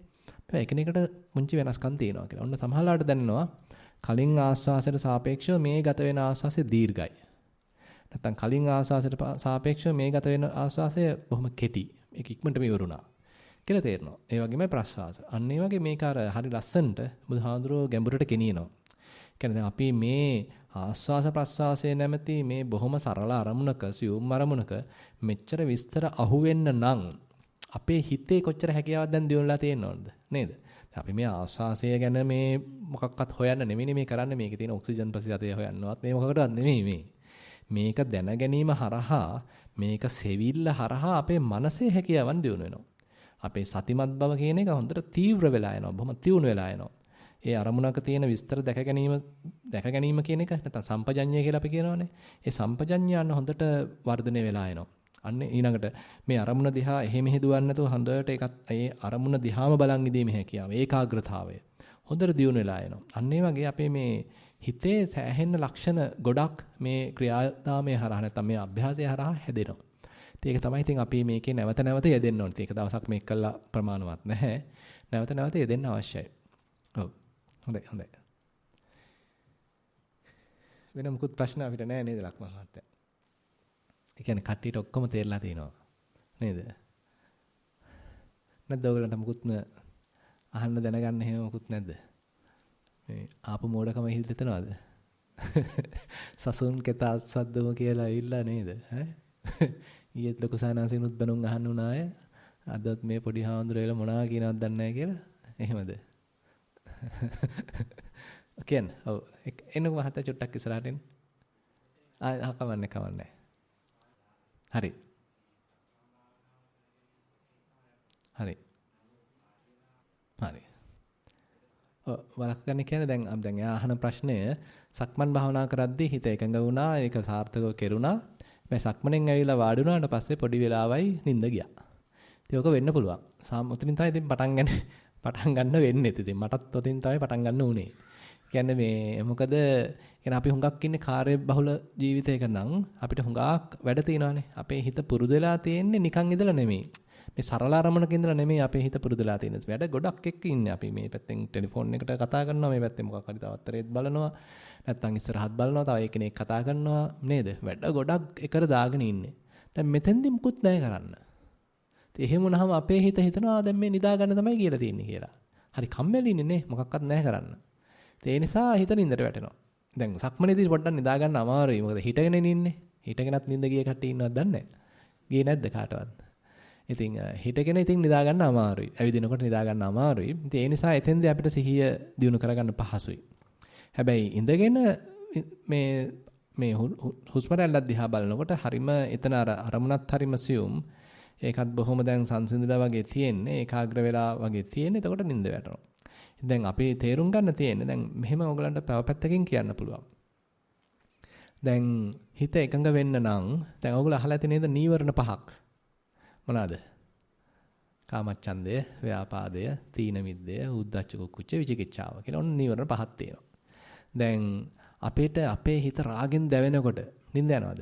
අපි එකිනෙකට මුංචි වෙනස්කම් තියෙනවා කියලා. ඔන්න සමහරවිට දැනෙනවා කලින් ආස්වාසයට සාපේක්ෂව මේ ගත වෙන ආස්වාසය දීර්ඝයි. නැත්තම් කලින් ආස්වාසයට සාපේක්ෂව මේ ගත වෙන ආස්වාසය බොහොම කෙටි. ඒක ඉක්මනටම ඉවරුණා කියලා තේරෙනවා. ඒ වගේම ප්‍රස්වාස. අන්න ඒ වගේ මේක අර හරි ලස්සනට බුදුහාඳුරෝ ගැඹුරට ගෙනියනවා. කියන්නේ අපි මේ ආස්වාස ප්‍රස්වාසයේ නැමැති මේ බොහොම සරල අරමුණක සියුම් අරමුණක මෙච්චර විස්තර අහුවෙන්න නම් අපේ හිතේ කොච්චර හැකියාවක් දැන් දියුණුලා තියෙනවද නේද? අපි මේ ආස්වාසය ගැන මේ මොකක්වත් හොයන්න නෙමෙයි මේ කරන්නේ. මේකේ තියෙන ඔක්සිජන් ප්‍රතිශතය හොයන්නවත් මේ මොකකටවත් නෙමෙයි මේ. මේක දැන ගැනීම හරහා මේක සෙවිල්ල හරහා අපේ මනසේ හැකියාවන් දියුණු වෙනවා. අපේ සතිමත් බව කියන එක හොඳට තීව්‍ර වෙලා යනවා. බොහොම තියුණු වෙලා යනවා. ඒ අරමුණක තියෙන විස්තර දැක ගැනීම කියන එක නැත්නම් සම්පජඤ්ඤය කියලා අපි කියනවානේ. ඒ සම්පජඤ්ඤයන් හොඳට වර්ධනය වෙලා එනවා. අන්න ඊළඟට මේ අරමුණ දිහා එහෙ මෙහෙ දුවන්නේ නැතුව හොඳට ඒකත් ඒ අරමුණ දිහාම බලන් ඉඳීමේ හැකියාව, ඒකාග්‍රතාවය හොඳට දියුණු වෙලා එනවා. අන්න ඒ වගේ අපේ මේ හිතේ සෑහෙන ලක්ෂණ ගොඩක් මේ ක්‍රියාදාමයේ හරහා නැත්නම් මේ අභ්‍යාසය හරහා හැදෙනවා. ඒක තමයි ඉතින් අපි මේකේ නැවත නැවත යෙදෙන්න ඕනේ. ඒක දවසක් මේක කළා ප්‍රමාණවත් නැහැ. නැවත නැවත යෙදෙන්න අවශ්‍යයි. ඔව්. හොඳයි. වෙන මොකුත් ප්‍රශ්න අපිට නැහැ නේද ලක්මන් මහත්තයා? ඒ කියන්නේ කට්ටියට ඔක්කොම තේරලා තියෙනවා. නේද? නැද්ද ඔයගලන්ට මොකුත්ම අහන්න දැනගන්න එහෙම මොකුත් නැද්ද? මේ ආපු මෝඩකම හිතෙනවද? සසුන් කෙතා සද්දම කියලා ඇවිල්ලා නේද? ඈ? ඊයේත් ලොකු සානාසිනුත් බණුන් අහන්න උනාය. අදත් මේ පොඩි හාමුදුරුවෝ මොනවා කියනවද දන්නේ නැහැ කියලා. එහෙමද? කියන්නේ ඔව් එන්නකො මහත්තයා චුට්ටක් ඉස්සරහට එන්න. කවන්නේ. හරි. වළක්වන්න කියන්නේ දැන් එයා අහන ප්‍රශ්නය සක්මන් භාවනා කරද්දී හිත එකඟ වුණා, ඒක සාර්ථකව කෙරුණා. මේ සක්මනෙන් ඇවිල්ලා වාඩි වුණාට පස්සේ පොඩි වෙලාවයි නිින්ද ගියා. ඉතින් ඔක වෙන්න පුළුවන්. උතින් තමයි ඉතින් පටන් ගන්න වෙන්නේ. ඉතින් මටත් උතින් තමයි පටන් ගන්න උනේ. කියන්නේ මේ මොකද කියන්නේ අපි හුඟක් ඉන්නේ කාර්ය බහුල ජීවිතයක නම් අපිට හුඟක් වැඩ තියෙනවානේ. අපේ හිත පුරුදු වෙලා තියෙන්නේ නිකන් ඉඳලා නෙමෙයි. මේ සරල අරමුණක ඉඳලා නෙමෙයි අපේ හිත පුරුදු වෙලා තියෙන්නේ. වැඩ ගොඩක් එක්ක ඉන්නේ. අපි මේ පැත්තෙන් ටෙලිෆෝන් එකට කතා කරනවා, මේ පැත්තෙන් මොකක් හරි තවත්තරේත් බලනවා. නැත්තම් ඉස්සරහත් බලනවා, තව එක්කෙනෙක් කතා කරනවා නේද? වැඩ ගොඩක් එකට දාගෙන ඉන්නේ. දැන් මෙතෙන්දි මුකුත් නැහැ කරන්න. ඉතින් එහෙම වුණාම අපේ හිත හිතනවා දැන් මේ නිදා ගන්න තමයි කියලා තියෙන්නේ කියලා. හරි කම්මැලි ඉන්නේ නේ, මොකක්වත් නැහැ කරන්න. ඒ නිසා හිත නින්දට වැටෙනවා. දැන් සක්මනේදී පොඩ්ඩක් නිදා ගන්න අමාරුයි. මොකද හිටගෙන ඉන්නේ. හිටගෙනත් නින්ද ගිය කට්ටිය ඉන්නවද දන්නේ නැහැ. ගියේ නැද්ද කාටවත්? ඉතින් හිටගෙන ඉතින් නිදා ගන්න අමාරුයි. ඇවිදිනකොට නිදා ගන්න අමාරුයි. ඉතින් ඒ නිසා එතෙන්දී අපිට සිහිය දියුණු කරගන්න පහසුයි. හැබැයි ඉඳගෙන මේ හුස්ම රැල්ලක් දිහා බලනකොට හරිම එතන අරමුණත් හරිම සියුම්. ඒකත් බොහොම දැන් සංසිඳිලා වගේ තියෙන්නේ. ඒකාග්‍ර වෙලා වගේ තියෙන්නේ. එතකොට නින්ද වැටෙනවා. දැන් අපි තේරුම් ගන්න තියෙන්නේ දැන් මෙහෙම ඔයගලන්ට පැවපැත්තකින් කියන්න පුළුවන්. දැන් හිත එකඟ වෙන්න නම් දැන් ඔයගොල්ලෝ අහලා ඇති නේද නීවරණ පහක්. මොනවාද? කාමච්ඡන්දය, ව්‍යාපාදය, තීන මිද්දය, උද්ධච්ච කුච්ච විචිකිච්ඡාව කියලා ඔන්න නීවරණ පහක් තියෙනවා. දැන් අපේ හිත රාගෙන් දැවෙනකොට නිින්ද යනවද?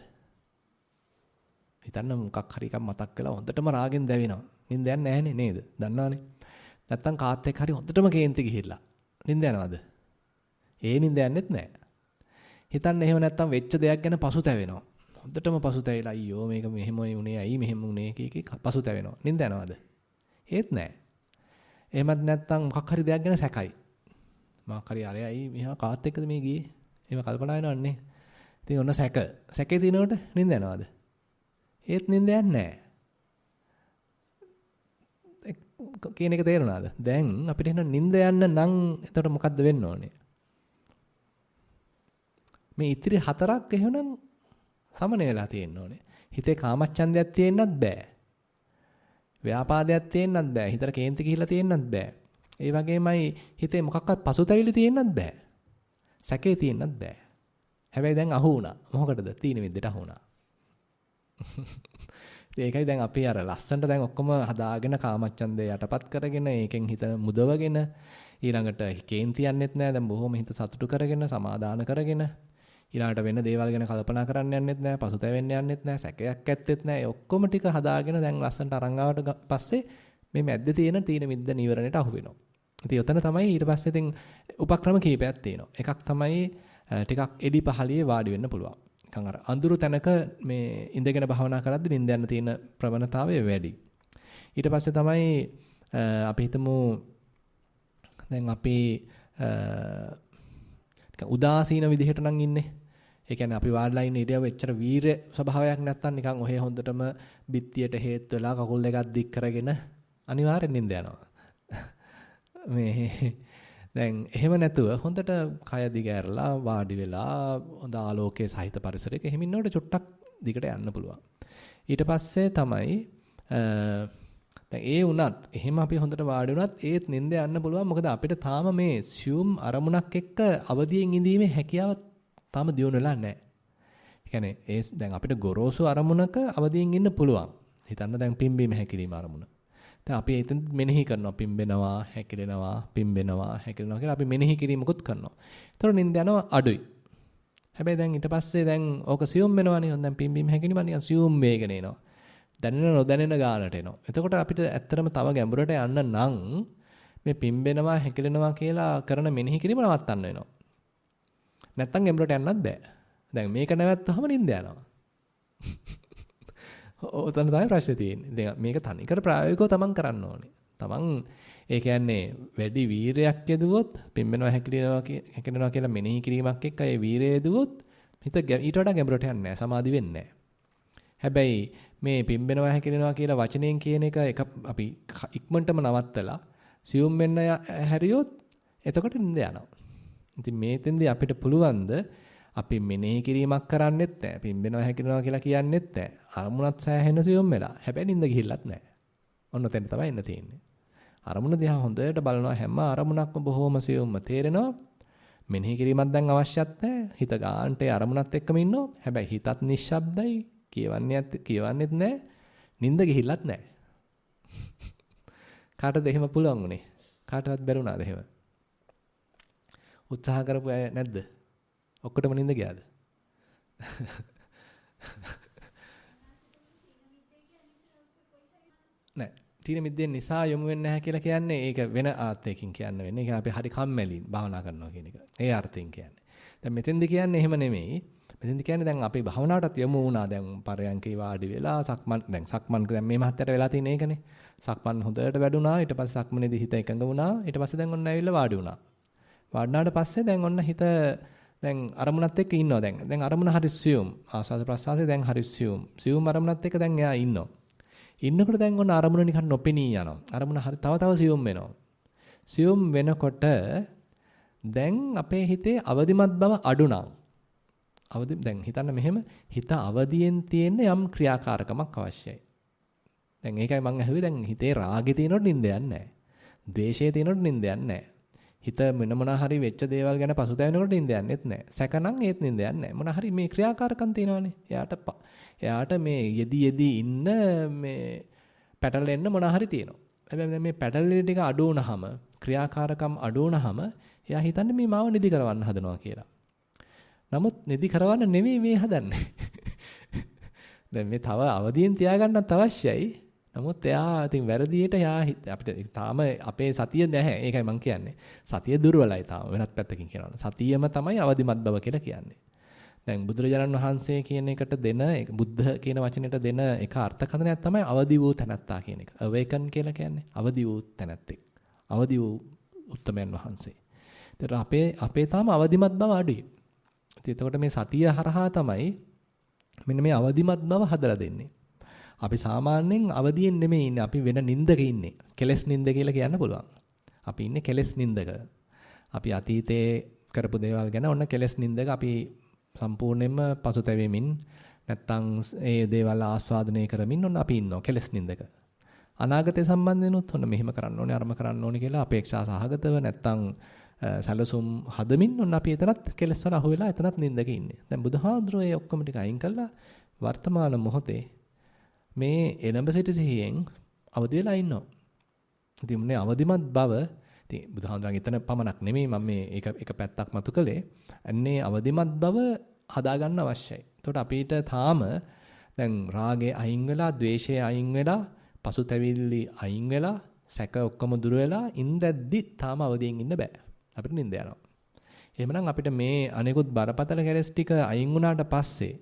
හිතන්න මොකක් හරි එකක් මතක් වෙලා හොඳටම රාගෙන් දැවෙනවා. නිින්ද යන්නේ නැහනේ නේද? දන්නවනේ. නැත්තම් කාත් එක්ක හරි හොඳටම කේන්ති ගිහිල්ලා. නිින්ද යනවද? ඒ නිින්ද යන්නෙත් නැහැ. හිතන්න එහෙම නැත්තම් වෙච්ච දෙයක් ගැන පසුතැවෙනවා. හොඳටම පසුතැවිලා අයියෝ මේක මෙහෙම වුණේ ඇයි මෙහෙම වුණේ කී පසුතැවෙනවා. නිින්ද යනවද? ඒත් නැහැ. එහෙමත් නැත්නම් මොකක් හරි දෙයක් ගැන සැකයි. මොකක් හරි අරයයි මෙහා කාත් එක්කද මේ ගියේ? එහෙම කල්පනා වෙනවන්නේ. ඉතින් ඔන්න සැකේ තිනකොට නිින්ද යනවාද? ඒත් නිින්ද යන්නේ නැහැ. කියන එක තේරුණාද? දැන් අපිට එන නිින්ද යන්න නම් එතකොට මොකද්ද වෙන්න ඕනේ? මේ ඉතිරි හතරක් එහෙනම් සමනය වෙලා තියෙන්න ඕනේ. හිතේ කාමච්ඡන්දයක් තියෙන්නත් බෑ. ව්‍යාපාදයක් තියෙන්නත් බෑ. හිතට කේන්ති ගිහිලා තියෙන්නත් බෑ. ඒ වගේමයි හිතේ මොකක්වත් පසුතැවිලි තියෙන්නත් බෑ. සැකේ තියෙන්නත් බෑ. හැබැයි දැන් අහු වුණා. මොකකටද? තීන මිද්දට අහු වුණා. ඒකයි දැන් අපි අර ලස්සන්ට දැන් ඔක්කොම හදාගෙන කාමච්ඡන්දේ යටපත් කරගෙන ඒකෙන් හිත මුදවගෙන ඊළඟට කේන්ති යන්නෙත් නෑ. දැන් බොහොම හිත සතුටු කරගෙන සමාදාන කරගෙන ඊළඟට වෙන දේවල් ගැන කල්පනා කරන්න යන්නෙත් නෑ. පසුතැවෙන්න යන්නෙත් නෑ. සැකයක් ඇත්තෙත් නෑ. ඒ ඔක්කොම ටික හදාගෙන දැන් ලස්සන්ට අරන් ආවට පස්සේ මේ මැද්දේ තියෙන තීන මිද්ද නීවරණයට අහු වෙනවා. ඉතින් ඔතන තමයි ඊට පස්සේ ඉතින් උපක්‍රම කීපයක් තියෙනවා. එකක් තමයි ටිකක් එඩි පහළියේ වාඩි වෙන්න පුළුවන්. නිකන් අර අඳුරු තැනක මේ ඉඳගෙන භාවනා කරද්දී නිින්ද යන තියෙන ප්‍රවණතාවය වැඩි. ඊට පස්සේ තමයි අපි හිතමු දැන් අපි උදාසීන විදිහට නම් ඉන්නේ. ඒ කියන්නේ අපි වාඩිලා ඉන්න ඉරියව්ව එච්චර වීර ස්වභාවයක් නැත්තම් නිකන් ඔහේ හොඳටම බිත්තියට හේත් වෙලා කකුල් දෙකක් දික් කරගෙන අනිවාර්යෙන් නිින්ද යනවා. මේ දැන් එහෙම නැතුව හොඳට කය දිගෑරලා වාඩි වෙලා හොඳ ආලෝකයේ සහිත පරිසරයක එහෙම ඉන්නකොට චුට්ටක් දිගට යන්න පුළුවන්. ඊට පස්සේ තමයි දැන් ඒ වුණත් එහෙම අපි හොඳට වාඩි වුණත් ඒත් නිින්ද යන්න පුළුවන්. මොකද අපිට තාම මේ සියුම් අරමුණක් එක්ක අවදියෙන් ඉඳීමේ හැකියාව තාම දියුණු වෙලා නැහැ. ඒ කියන්නේ ඒ දැන් අපිට ගොරෝසු අරමුණක අවදියෙන් ඉන්න පුළුවන්. හිතන්න දැන් පිම්බීම හැකිලිම අරමුණ. දැන් අපි එතන මෙනෙහි කරනවා පිම්බෙනවා හැකිලෙනවා පිම්බෙනවා හැකිලෙනවා කියලා අපි මෙනෙහි කිරීමකුත් කරනවා. ඒතකොට නිින්ද යනවා අඩුයි. හැබැයි දැන් ඊට පස්සේ දැන් ඕක සියුම් වෙනවනේ. දැන් පිම්බීම හැකිලිම නිකන් සියුම් වේගන එනවා. දැනෙන නොදැනෙන ගානට එනවා. එතකොට අපිට ඇත්තටම තව ගැඹුරට යන්න නම් මේ පිම්බෙනවා හැකිලෙනවා කියලා කරන මෙනෙහි කිරීම නවත්තන්න වෙනවා. නැත්තම් ගැඹුරට යන්නත් බෑ. දැන් මේක නැවැත්තුවම නිින්ද යනවා. ඔතන තමයි ප්‍රශ්නේ තියෙන්නේ. දැන් මේක තනිකර ප්‍රායෝගිකව තමන් කරන්න ඕනේ. තමන් ඒ කියන්නේ වැඩි වීරයක් යදුවොත් පිම්බෙනවා හැකිලෙනවා කියලා මෙනෙහි කිරීමක් එක්ක ඒ වීරය යදුවොත් හිත ඊට වඩා ගැඹුරට යන්නේ නැහැ. සමාධි වෙන්නේ නැහැ. හැබැයි මේ පිම්බෙනවා හැකිලෙනවා කියලා වචනයෙන් කියන එක අපි ඉක්මනටම නවත්තලා සියුම් වෙන්න හැරියොත් එතකොට නිින්ද යනවා. ඉතින් මේතෙන්දී අපිට පුළුවන්ද අපි මෙනෙහි කිරීමක් කරන්නෙත් නැහැ. පිම්බෙනවා හැකිලෙනවා කියලා කියන්නෙත් නැහැ. අරමුණත් සෑහෙන සියුම් වෙලා. හැබැයි නිින්ද ගිහිල්ලත් නැහැ. ඔන්න තැන තමයි එන්න තියෙන්නේ. අරමුණ දිහා හොඳට බලනවා හැම අරමුණක්ම බොහොම සියුම්ම තේරෙනවා. මෙනෙහි කිරීමක් දැන් අවශ්‍යත් නැහැ. හිත ගාන්ට අරමුණත් එක්කම ඉන්නවා. හැබැයි හිතත් නිශ්ශබ්දයි. කියවන්නෙත් නැහැ. නිින්ද ගිහිල්ලත් නැහැ. කාටද එහෙම පුළුවන් උනේ? කාටවත් බැරුණාද එහෙම? උත්සාහ කරපු අය නැද්ද? ඔක්කොටම නිින්ද ගියාද? නෑ. තීන මිද්දෙන් නිසා යොමු වෙන්නේ නැහැ කියලා කියන්නේ ඒක වෙන ආර්ථයකින් කියන්න වෙන්නේ. ඒක අපි හරි කම්මැලි භාවනා කරනවා කියන එක. ඒ අර්ථයෙන් කියන්නේ. දැන් මෙතෙන්ද කියන්නේ එහෙම නෙමෙයි. මෙතෙන්ද කියන්නේ දැන් අපි භාවනාවටත් යමු වුණා. දැන් පරයන්කේ වාඩි වෙලා සක්මන් දැන් මේ මහත්තයට වෙලා තියෙන එකනේ. සක්මන් හොඳට වැඩුණා. ඊට පස්සේ සක්මනේදී හිත එකඟ වුණා. ඊට පස්සේ දැන් ඔන්න ඇවිල්ලා වාඩි වුණා. වාඩිනාට පස්සේ දැන් ඔන්න හිත දැන් අරමුණත් එක්ක ඉන්නවා. දැන් අරමුණ හරි සියුම්. ආස්වාද ප්‍රසආසය දැන් හරි සියුම්. සියුම් අරමුණත් එක්ක දැන් එයා ඉන්නවා. ඉන්නකොට දැන් ඔන්න අරමුණ නිකන් නොපෙනී යනවා. අරමුණ හරි තව සියුම් වෙනවා. සියුම් වෙනකොට දැන් අපේ හිතේ අවදිමත් බව අඩු නම් දැන් හිතන්න මෙහෙම හිත අවදියෙන් තියෙන යම් ක්‍රියාකාරකමක් අවශ්‍යයි. දැන් ඒකයි මම අහුවේ දැන් හිතේ රාගෙ තියෙනකොට නිින්ද යන්නේ නැහැ. ද්වේෂයේ තියෙනකොට නිින්ද යන්නේ නැහැ. හිත මොන හරි වෙච්ච දේවල් ගැන පසුතැවෙනකොට නිින්ද යන්නේත් නැහැ. සැකනම් ඒත් නිින්ද යන්නේ නැහැ. මොන හරි මේ ක්‍රියාකාරකම් තියෙනවානේ. එයාට මේ යෙදි ඉන්න මේ පැටලෙන්න මොන හරි තියෙනවා. හැබැයි මේ පැටලෙන ටික අඩු වුණාම ක්‍රියාකාරකම් අඩු වුණාම එයා හිතන්නේ මේ මාව නිදි කරවන්න හදනවා කියලා. නමුත් නිදි කරවන්න නෙමෙයි මේ හදන්නේ. දැන් මේ තව අවදියෙන් තියාගන්නත් අවශ්‍යයි. නමුත් එයා ඉතින් වැරදියට එයා අපිට තාම අපේ සතිය නැහැ. ඒකයි මම කියන්නේ. සතිය දුර්වලයි තාම. වෙනත් පැත්තකින් කියනවා. සතියම තමයි අවදිමත් බව කියලා කියන්නේ. දැන් බුදුරජාණන් වහන්සේ කියන එකට දෙන බුද්ධ කියන වචනෙට දෙන එක අර්ථකථනයක් තමයි අවදි වූ තැනැත්තා කියන එක. awaken කියලා කියන්නේ අවදි වූ තැනැත්තෙක්. අවදි වූ උත්තමයන් වහන්සේ. ඒතර අපේ තාම අවදිමත් බව අඩුයි. එතකොට මේ සතිය හරහා තමයි මෙන්න මේ අවදිමත් බව හදලා දෙන්නේ. අපි සාමාන්‍යයෙන් අවදියෙන් නෙමෙයි ඉන්නේ. අපි වෙන නින්දක ඉන්නේ. කෙලස් නින්ද කියලා කියන්න පුළුවන්. අපි ඉන්නේ කෙලස් නින්දක. අපි අතීතේ කරපු දේවල් ගැන ඔන්න කෙලස් නින්දක අපි සම්පූර්ණයෙන්ම පසුතැවෙමින් නැත්තම් ඒ දේවල් ආස්වාදනය කරමින් ඔන්න අපි ඉන්නවා කෙලස් නින්දක. අනාගතය සම්බන්ධවෙනුත් ඔන්න මෙහෙම කරන්න ඕනේ අරම කරන්න ඕනේ කියලා අපේක්ෂා සහගතව නැත්තම් සැලසුම් හදමින් ඔන්න අපි එතනත් කෙලස් වල අහුවෙලා එතනත් නින්දක ඉන්නේ. දැන් බුදුහාඳුරෝ ඒ ඔක්කොම ටික අයින් කළා වර්තමාන මොහොතේ මේ එළඹ සිට සිහියෙන් අවදි වෙලා ඉන්නවා. ඉතින් මේ අවදිමත් බව ඉතින් බුදුහාඳුරන් එතන පමණක් නෙමෙයි මම මේ එක පැත්තක් මතු කළේ. අන්නේ අවදිමත් බව හදා ගන්න අවශ්‍යයි. එතකොට අපිට තාම දැන් රාගය අයින් වෙලා, ద్వේෂය අයින් වෙලා, පසුතැවිලි අයින් වෙලා, සැක ඔක්කොම දුර වෙලා ඉඳද්දි තාම අවදියෙන් ඉන්න බෑ. අපිට නිින්ද යනවා. එහෙමනම් අපිට මේ අනිකුත් බරපතල කැලස් ටික අයින් වුණාට පස්සේ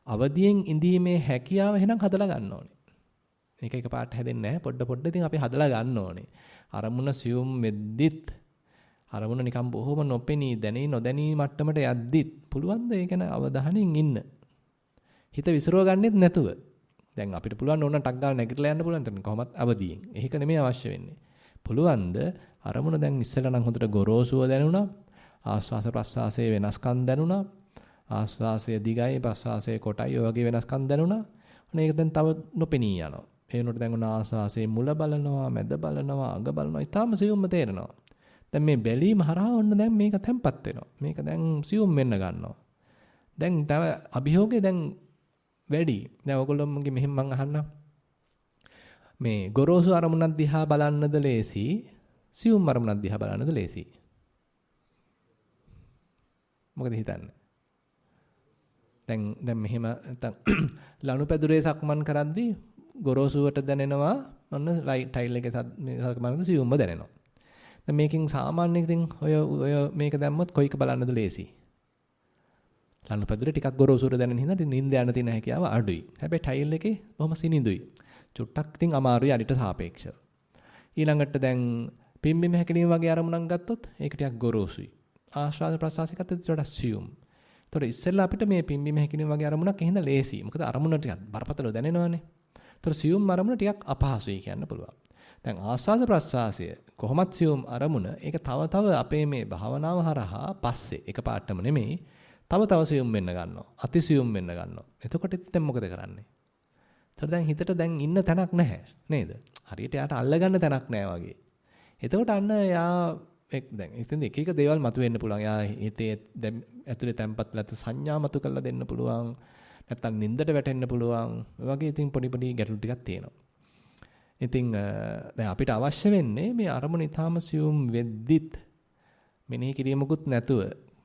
අවදියෙන් ඉඳීමේ හැකියාව එහෙනම් හදලා ගන්න ඕනේ. මේක එකපාරට හැදෙන්නේ නැහැ. පොඩ ඉතින් අපි හදලා ගන්න ඕනේ. අරමුණ සියුම් වෙද්දිත් අරමුණ නිකන් බොහොම නොපෙනී දැනී නොදැනී මට්ටමට යද්දිත් පුළුවන් ද ඒ ගැන අවධානයෙන් ඉන්න. හිත විසිරව ගන්නෙත් නැතුව. දැන් අපිට පුළුවන් ඕන ටක් ගාලා නැගිටලා යන්න පුළුවන්. එතන කොහොමත් අවදියෙන්. ඒක නෙමෙයි අවශ්‍ය වෙන්නේ. පුළුවන් ද අරමුණ දැන් ඉස්සෙල්ලා නම් හොඳට ගොරෝසුව දැනුණා. ආස්වාස ප්‍රස්වාසයේ වෙනස්කම් දැනුණා. ආස්වාසය දිගයි ප්‍රස්වාසය කොටයි ඔය වගේ වෙනස්කම් දැනුණා. ඔන්න ඒක දැන් තව නොපෙනී යනවා. ඒ වෙනකොට දැන් ඔන්න ආස්වාසයේ මුල බලනවා, මැද බලනවා, අග බලනවා. ඊටාම සියුම්ම තේරෙනවා. දැන් මේ බැලීම හරහා ඔන්න දැන් මේක තැම්පත් වෙනවා. මේක දැන් සියුම් වෙන්න ගන්නවා. දැන් තව අභියෝගේ දැන් වැඩි. දැන් ඔයගොල්ලෝගේ මෙහෙම මං අහන්නම්. මේ ගොරෝසු අරමුණක් දිහා බලන්නද ලේසි? සියුම් අරමුණක් දිහා බලන්නද ලේසි? මොකද හිතන්නේ? දැන් මෙහෙම නැත්නම් ලනුපැදුරේ සක්මන් කරද්දී ගොරෝසුවට දැනෙනවා. ඔන්න ටයිල් එකේ සක්මන්ද සියුම්ම දැනෙනවා. දැන් මේකෙන් සාමාන්‍ය ඉතින් ඔය මේක දැම්මොත් කොයික බලන්නද ලේසි? ලනුපැදුරේ ටිකක් ගොරෝසුවට දැනෙන හින්දා නිින්ද යන තියෙන හැකියාව අඩුයි. හැබැයි ටයිල් එකේ බොහොම සිනිඳුයි. චුට්ටක් ඉතින් අමාරුයි අඩිට සාපේක්ෂව. ඊළඟට දැන් පිම්බිම හැකිලිම වගේ අරමුණක් ගත්තොත් ඒක ටිකක් ගොරෝසුයි. ආශ්වාස ප්‍රශ්වාසයකට වඩා සියුම්. ඒතකොට ඉස්සෙල්ලා අපිට මේ පිම්බිම හැකිලිම වගේ අරමුණක් එහෙනම් ලේසි. මොකද අරමුණ ටිකක් බරපතලව දැනෙනවානේ. ඒතකොට සියුම් අරමුණ ටිකක් අපහසුයි කියන්න පුළුවන්. දැන් ආශ්වාස ප්‍රශ්වාසය කොහොමත් සියුම් අරමුණ ඒක තව අපේ මේ භාවනාව හරහා පස්සේ එකපාරටම නෙමෙයි තව සියුම් වෙන්න ගන්නවා. අති සියුම් වෙන්න ගන්නවා. එතකොට ඉතින් මොකද කරන්නේ? ඒතර දැන් හිතට දැන් ඉන්න තැනක් නැහැ නේද? හරියට යාට අල්ලගන්න තැනක් නැහැ වගේ. එතකොට අන්න යා දැන් ඉතින් එක දේවල් මතුවෙන්න පුළුවන්. යා හිතේ ඇතුලේ තැම්පත් වෙලා සංඥා මතු කරලා දෙන්න පුළුවන්. නැත්තම් නින්දට වැටෙන්න පුළුවන්. ඔය වගේ ඉතින් පොඩි ගැටලු ටිකක් තියෙනවා. ඉතින් දැන් අපිට අවශ්‍ය වෙන්නේ මේ අරමුණ ඊටාම සියුම් වෙද්දිත් මෙනෙහි කිරීමකුත් නැතුව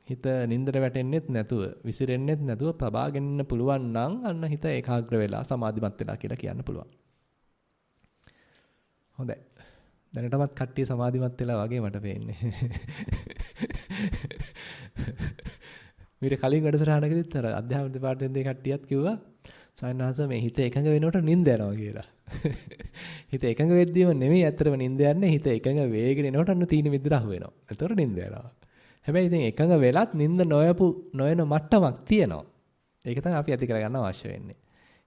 හිත නින්දට වැටෙන්නෙත් නැතුව විසිරෙන්නෙත් නැතුව ප්‍රබාගෙන ඉන්න පුළුවන් නම් අන්න හිත ඒකාග්‍ර වෙලා සමාධිමත් වෙලා කියලා කියන්න පුළුවන්. හොඳයි. දැනටමත් කට්ටිය සමාධිමත් වෙලා වගේ මට පේන්නේ. මීට කලින් වැඩසටහනකදීත් අර අධ්‍යාපන දෙපාර්තමේන්තුවේ කට්ටියත් කිව්වා සයන්හස මේ හිත එකඟ වෙනකොට නිින්ද යනවා කියලා. හිත එකඟ වෙද්දීම නෙමෙයි ඇත්තටම නිින්ද යන්නේ හිත එකඟ වේගෙන එනකොට අන්න තීන මිද්‍ර අහු වෙනවා. එතකොට නිින්ද යනවා. හැබැයි ඉතින් එකඟ වෙලත් නිින්ද නොයන මට්ටමක් තියෙනවා. ඒක තමයි අපි ඇති කරගන්න අවශ්‍ය වෙන්නේ.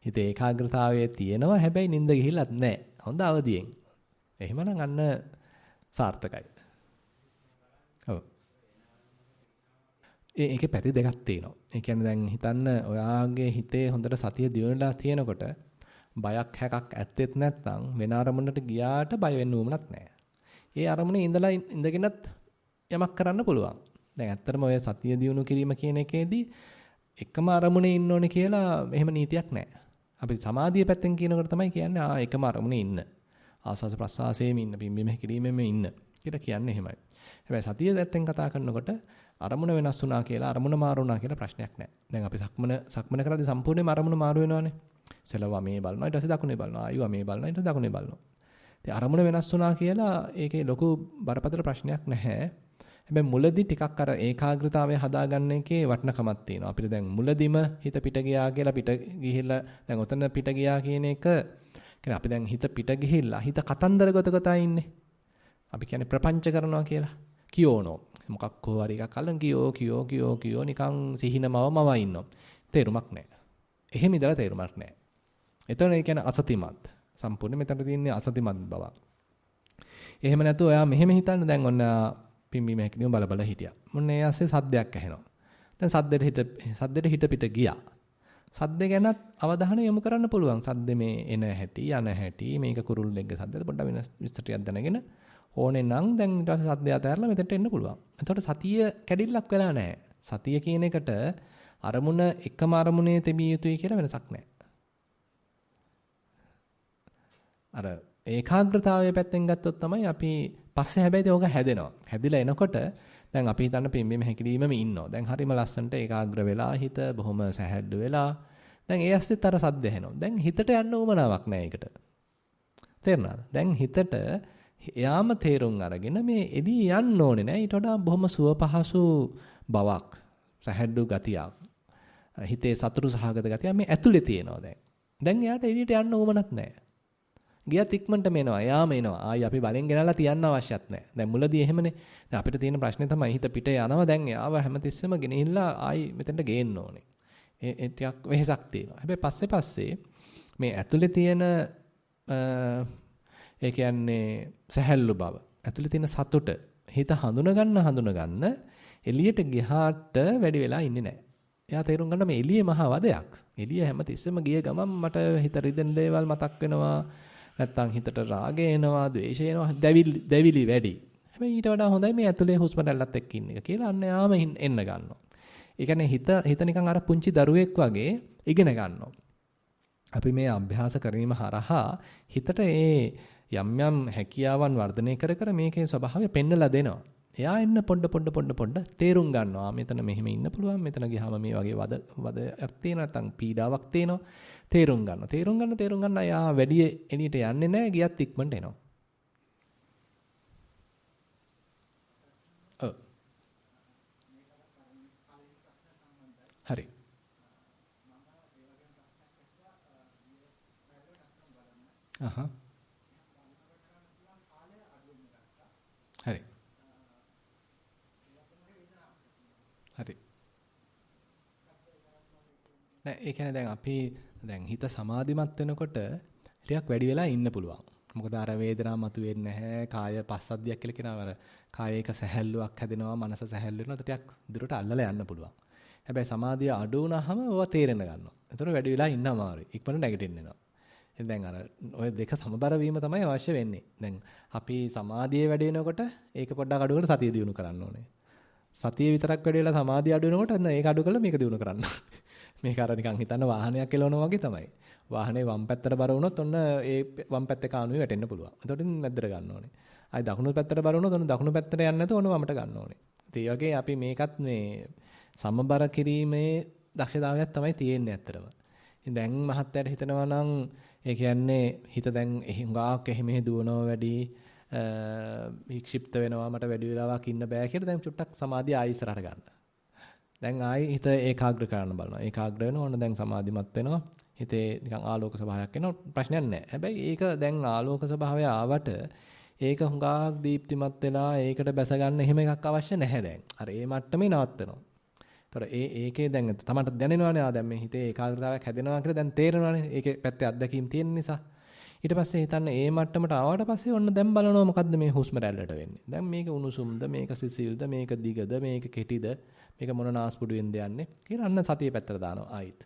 හිත ඒකාග්‍රතාවයේ තියෙනවා හැබැයි නිින්ද ගිහිල්ලත් නැහැ. හොඳ අවදියෙන්. එහෙමනම් අන්න සාර්ථකයි. ඔව්. ඒකේ පැති දෙකක් තියෙනවා. ඒ කියන්නේ දැන් හිතන්න ඔයාගේ හිතේ හොඳට සතිය දියුණුලා තියෙනකොට බයක් හැකක් ඇත්තෙත් නැත්නම් වෙන අරමුණකට ගියාට බය වෙන්න උවමනක් නැහැ. ඒ අරමුණේ ඉඳගෙනත් යමක් කරන්න පුළුවන්. දැන් ඇත්තටම ඔය සතිය දියුණු කිරීම කියන එකේදී එකම අරමුණේ ඉන්න ඕනේ කියලා එහෙම නීතියක් නැහැ. අපි සමාධිය පැත්තෙන් කියනකොට තමයි කියන්නේ එකම අරමුණේ ඉන්න. ආස්වාස ප්‍රසආසයේම ඉන්න, පිම්බීම හැකිරීමෙම ඉන්න කියලා කියන්නේ එහෙමයි. හැබැයි සතිය පැත්තෙන් කතා කරනකොට අරමුණ වෙනස් වුණා කියලා අරමුණ මාරු වුණා කියලා ප්‍රශ්නයක් නැහැ. දැන් අපි සක්මන කරද්දී සම්පූර්ණයෙන්ම අරමුණ මාරු වෙනවානේ. සෙලවා මේ බලනවා ඊට පස්සේ දකුණේ බලනවා ආයුවා මේ බලනවා ඊට දකුණේ බලනවා. ඉතින් අරමුණ වෙනස් වුණා කියලා ඒකේ ලොකු බරපතල ප්‍රශ්නයක් නැහැ. හැබැයි මුලදී ටිකක් අර ඒකාග්‍රතාවය හදාගන්න එකේ වටිනකමක් තියෙනවා. අපිට දැන් මුලදිම හිත පිට ගියා කියලා පිට ගිහිල්ලා දැන් ඔතන පිට ගියා කියන එක කියන්නේ අපි දැන් හිත පිට ගිහිල්ලා හිත කතන්දර ගොත ඉන්නේ. අපි කියන්නේ ප්‍රපංච කරනවා කියලා. කියෝනෝ. මොකක් හෝ හරි එකක් අල්ලන් කියෝ නිකන් සිහිනමවමව ඉන්නවා. තේරුමක් නැහැ. එහෙම ඉඳලා තේරුමක් නැහැ. එතන ඒ කියන්නේ අසතිමත්. සම්පූර්ණ මෙතන තියෙන්නේ අසතිමත් බවක්. එහෙම නැතු ඔයා මෙහෙම හිතන්න දැන් ඔන්න පිම්බීම හැකිලිම බල හිටියා. මොන්න ඒ ඇස්සේ සද්දයක් ඇහෙනවා. දැන් සද්දෙට හිත පිට ගියා. සද්ද ගැනත් අවධානය යොමු කරන්න පුළුවන්. සද්ද මේ එන හැටි යන හැටි මේක කුරුල්ලෙක්ගේ සද්දද පොඩ්ඩක් වෙනස් විස්තරයක් දැනගෙන ඕනේ නම් දැන් ඊට පස්සේ සද්දය අතහැරලා මෙතනට එන්න පුළුවන්. එතකොට සතිය කැඩිල්ලක් වෙලා නැහැ. සතිය කියන එකට අරමුණ එකම අරමුණේ තිබිය යුතුයි කියලා වෙනසක් නැහැ. අර ඒකාග්‍රතාවයේ පැත්තෙන් ගත්තොත් තමයි අපි පස්සේ හැබැයි ඒක හැදෙනවා. හැදිලා එනකොට දැන් අපි හිතන්න පිම්බීම හැකිලීමෙම ඉන්නවා. දැන් හරිම ලස්සනට ඒකාග්‍ර වෙලා හිත බොහොම සැහැල්ලු වෙලා දැන් ඒ ඇස්සෙත් අර සද්ද ඇහෙනවා. දැන් හිතට යන්න උවමනාවක් නැහැ ඒකට. තේරුණාද? දැන් හිතට එයාම තේරුම් අරගෙන මේ එදී යන්න ඕනේ නෑ. ඊට වඩා බොහොම සුව පහසු බවක්, සැහැල්ලු ගතියක්, හිතේ සතුටු සහගත ගතියක් මේ ඇතුලේ තියෙනවා දැන්. දැන් එයාට එළියට යන්න ඕමනක් නෑ. ගියත් ඉක්මනට මේනවා. එයාම එනවා. ආයි අපි බලෙන් ගෙනල්ලා තියන්න අවශ්‍යත් නෑ. දැන් මුලදී එහෙමනේ. දැන් අපිට තියෙන ප්‍රශ්නේ තමයි හිත පිට යනවා. දැන් එයාව හැමතිස්සෙම ගෙනහිල්ලා ආයි මෙතනට ගේන්න ඕනේ. ඒ ටිකක් වෙහසක් තියෙනවා. හැබැයි පස්සේ මේ ඇතුලේ තියෙන ඒ කියන්නේ සැහැල්ලු බව, ඇතුලේ තියෙන සතුට, හිත හඳුන ගන්න එළියට ගියාට වැඩි වෙලා ඉන්නේ නැහැ. එයා තේරුම් ගන්න මේ එළියේ මහා වදයක්. එළිය හැමතිස්සෙම ගිය ගමන් මට හිත රිදෙන දේවල් මතක් වෙනවා. නැත්තම් හිතට රාගය එනවා, ද්වේෂය එනවා, දැවිලි වැඩි. හැබැයි ඊට වඩා හොඳයි මේ ඇතුලේ හුස්ම රැල්ලත් එක්ක ඉන්න එක කියලා අන්න යාම එන්න ගන්නවා. ඒ කියන්නේ හිත නිකන් අර පුංචි දරුවෙක් වගේ ඉගෙන ගන්නවා. අපි මේ අභ්‍යාස කිරීම හරහා හිතට යම් හැකියාවන් වර්ධනය කර මේකේ ස්වභාවය පෙන්නලා දෙනවා. එයා එන්න පොඩ තේරුම් ගන්නවා. මෙතන මෙහෙම ඉන්න පුළුවන්. මෙතන ගියාම මේ වගේ වදයක් තියෙනවා. නැත්නම් පීඩාවක් තියෙනවා. තේරුම් ගන්න. එයා වැඩි එළියට යන්නේ නැහැ. ගියත් ඉක්මනට එනවා. ඔව්. හරි. අහහ. හරි. හරි. නෑ ඒ කියන්නේ දැන් අපි දැන් හිත සමාධිමත් වෙනකොට ටිකක් වැඩි වෙලා ඉන්න පුළුවන්. මොකද අර වේදනාව මතුවෙන්නේ නැහැ. කාය පස්සද්ධියක් කියලා කියනවා. අර කායයක සැහැල්ලුවක් හැදෙනවා, මනස සැහැල්ලු වෙනවා. ටිකක් දුරට අල්ලලා යන්න පුළුවන්. හැබැයි සමාධිය අඩු වුණාම ඕවා තේරෙන්න ගන්නවා. ඒතර වැඩි වෙලා ඉන්න අමාරුයි. ඉක්මනට නැගිටින්න එනවා. දැන් අර ඔය දෙක සමබර වීම තමයි අවශ්‍ය වෙන්නේ. දැන් අපි සමාධියේ වැඩි වෙනකොට ඒක පොඩ්ඩක් අඩු කරලා සතිය දියුණු කරන්න ඕනේ. සතිය විතරක් වැඩි වෙලා සමාධිය අඩු වෙනකොට ඒක අඩු කරලා මේක දියුණු කරන්න ඕනේ. මේක අර නිකන් හිතන්න වාහනයක් එලවනවා වගේ තමයි. වාහනේ වම් පැත්තට බර වුණොත් ඔන්න ඒ වම් පැත්තේ කානුවේ වැටෙන්න පුළුවන්. එතකොට මැද්දට ගන්න ඕනේ. ආයි දකුණු පැත්තට බර වුණොත් ඔන්න දකුණු පැත්තට යන්නේ නැතුව ඔන්න වමට ගන්න ඕනේ. ඒ වගේ අපි මේකත් මේ සමබර කිරීමේ දක්ෂතාවයක් තමයි තියෙන්නේ ඇත්තටම. දැන් මහත්තයාට හිතනවා නම් ඒ කියන්නේ හිත දැන් හුඟක් එහෙම දුවනවා වැඩි වික්ෂිප්ත වෙනවා මට වැඩි වෙලාවක් ඉන්න බෑ කියලා දැන් චුට්ටක් සමාධිය ආයි ඉස්සරහට ගන්න. දැන් ආයි හිත ඒකාග්‍ර කරන්න බලනවා. ඒකාග්‍ර වෙනවා ඕන දැන් සමාධිමත් වෙනවා. හිතේ නිකන් ආලෝක ස්වභාවයක් එනවා ප්‍රශ්නයක් නැහැ. හැබැයි ඒක දැන් ආලෝක ස්වභාවය ආවට ඒක හුඟක් දීප්තිමත් වෙලා ඒකට බැස ගන්න එහෙම එකක් අවශ්‍ය නැහැ දැන්. අර ඒ මට්ටමේ නවත්තනවා. ඒතර ඒකේ දැන් තමන්ට දැනෙනවානේ ආ දැන් මේ හිතේ ඒකාග්‍රතාවයක් හැදෙනවා කියලා දැන් තේරෙනවානේ. ඒකේ පැත්තේ අත්දැකීම් තියෙන නිසා. ඊට පස්සේ හිතන්න ඒ මට්ටමට ආවට පස්සේ ඔන්න දැන් බලනවා මොකද්ද මේ හුස්ම රැල්ලට වෙන්නේ. දැන් මේක උණුසුම්ද මේක සිසිල්ද මේක දිගද මේක කෙටිද මේක මොන නාස්පුඩුවෙන්ද යන්නේ කියලා අන්න සතිය පැත්තට දානවා ආයිත්.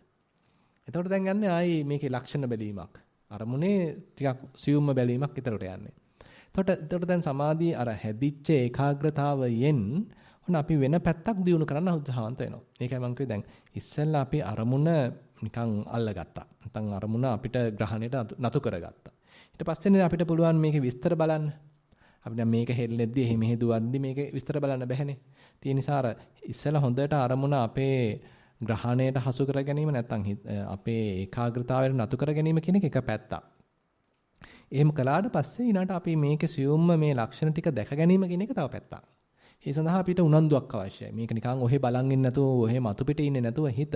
එතකොට දැන් යන්නේ ආයි මේකේ ලක්ෂණ බැලීමක්. අරමුණේ ටිකක් සියුම්ම බැලීමක් විතරට යන්නේ. එතකොට දැන් සමාධිය අර හැදිච්ච ඒකාග්‍රතාවයෙන් ඔන්න අපි වෙන පැත්තක් දියුණු කරන්න උත්සාහවන්ත වෙනවා. ඒකයි මම කිව්වේ දැන් ඉස්සෙල්ලා අපි අරමුණ නිකන් අල්ලගත්තා. නැත්නම් අරමුණ අපිට ග්‍රහණයට නතු කරගත්තා. ඊට පස්සේනේ අපිට පුළුවන් මේකේ විස්තර බලන්න. අපි දැන් මේක හෙල්ලෙද්දි එහෙම හේදුවද්දි මේකේ විස්තර බලන්න බැහැනේ. ඒ නිසා අර ඉස්සෙල්ලා හොඳට අරමුණ අපේ ග්‍රහණයට හසු කර ගැනීම නැත්නම් අපේ ඒකාග්‍රතාවයට නතු කර ගැනීම කියන එක පැත්තක්. එහෙම කළාට පස්සේ ඊළඟට අපි මේකේ සියුම්ම මේ ලක්ෂණ ටික දැක ගැනීම කියන එක තව පැත්තක්. ඒ සඳහා අපිට උනන්දුවක් අවශ්‍යයි. මේක නිකන් ඔහෙ බලන් ඉන්නේ නැතුව ඔහෙ මතු පිටේ ඉන්නේ නැතුව හිත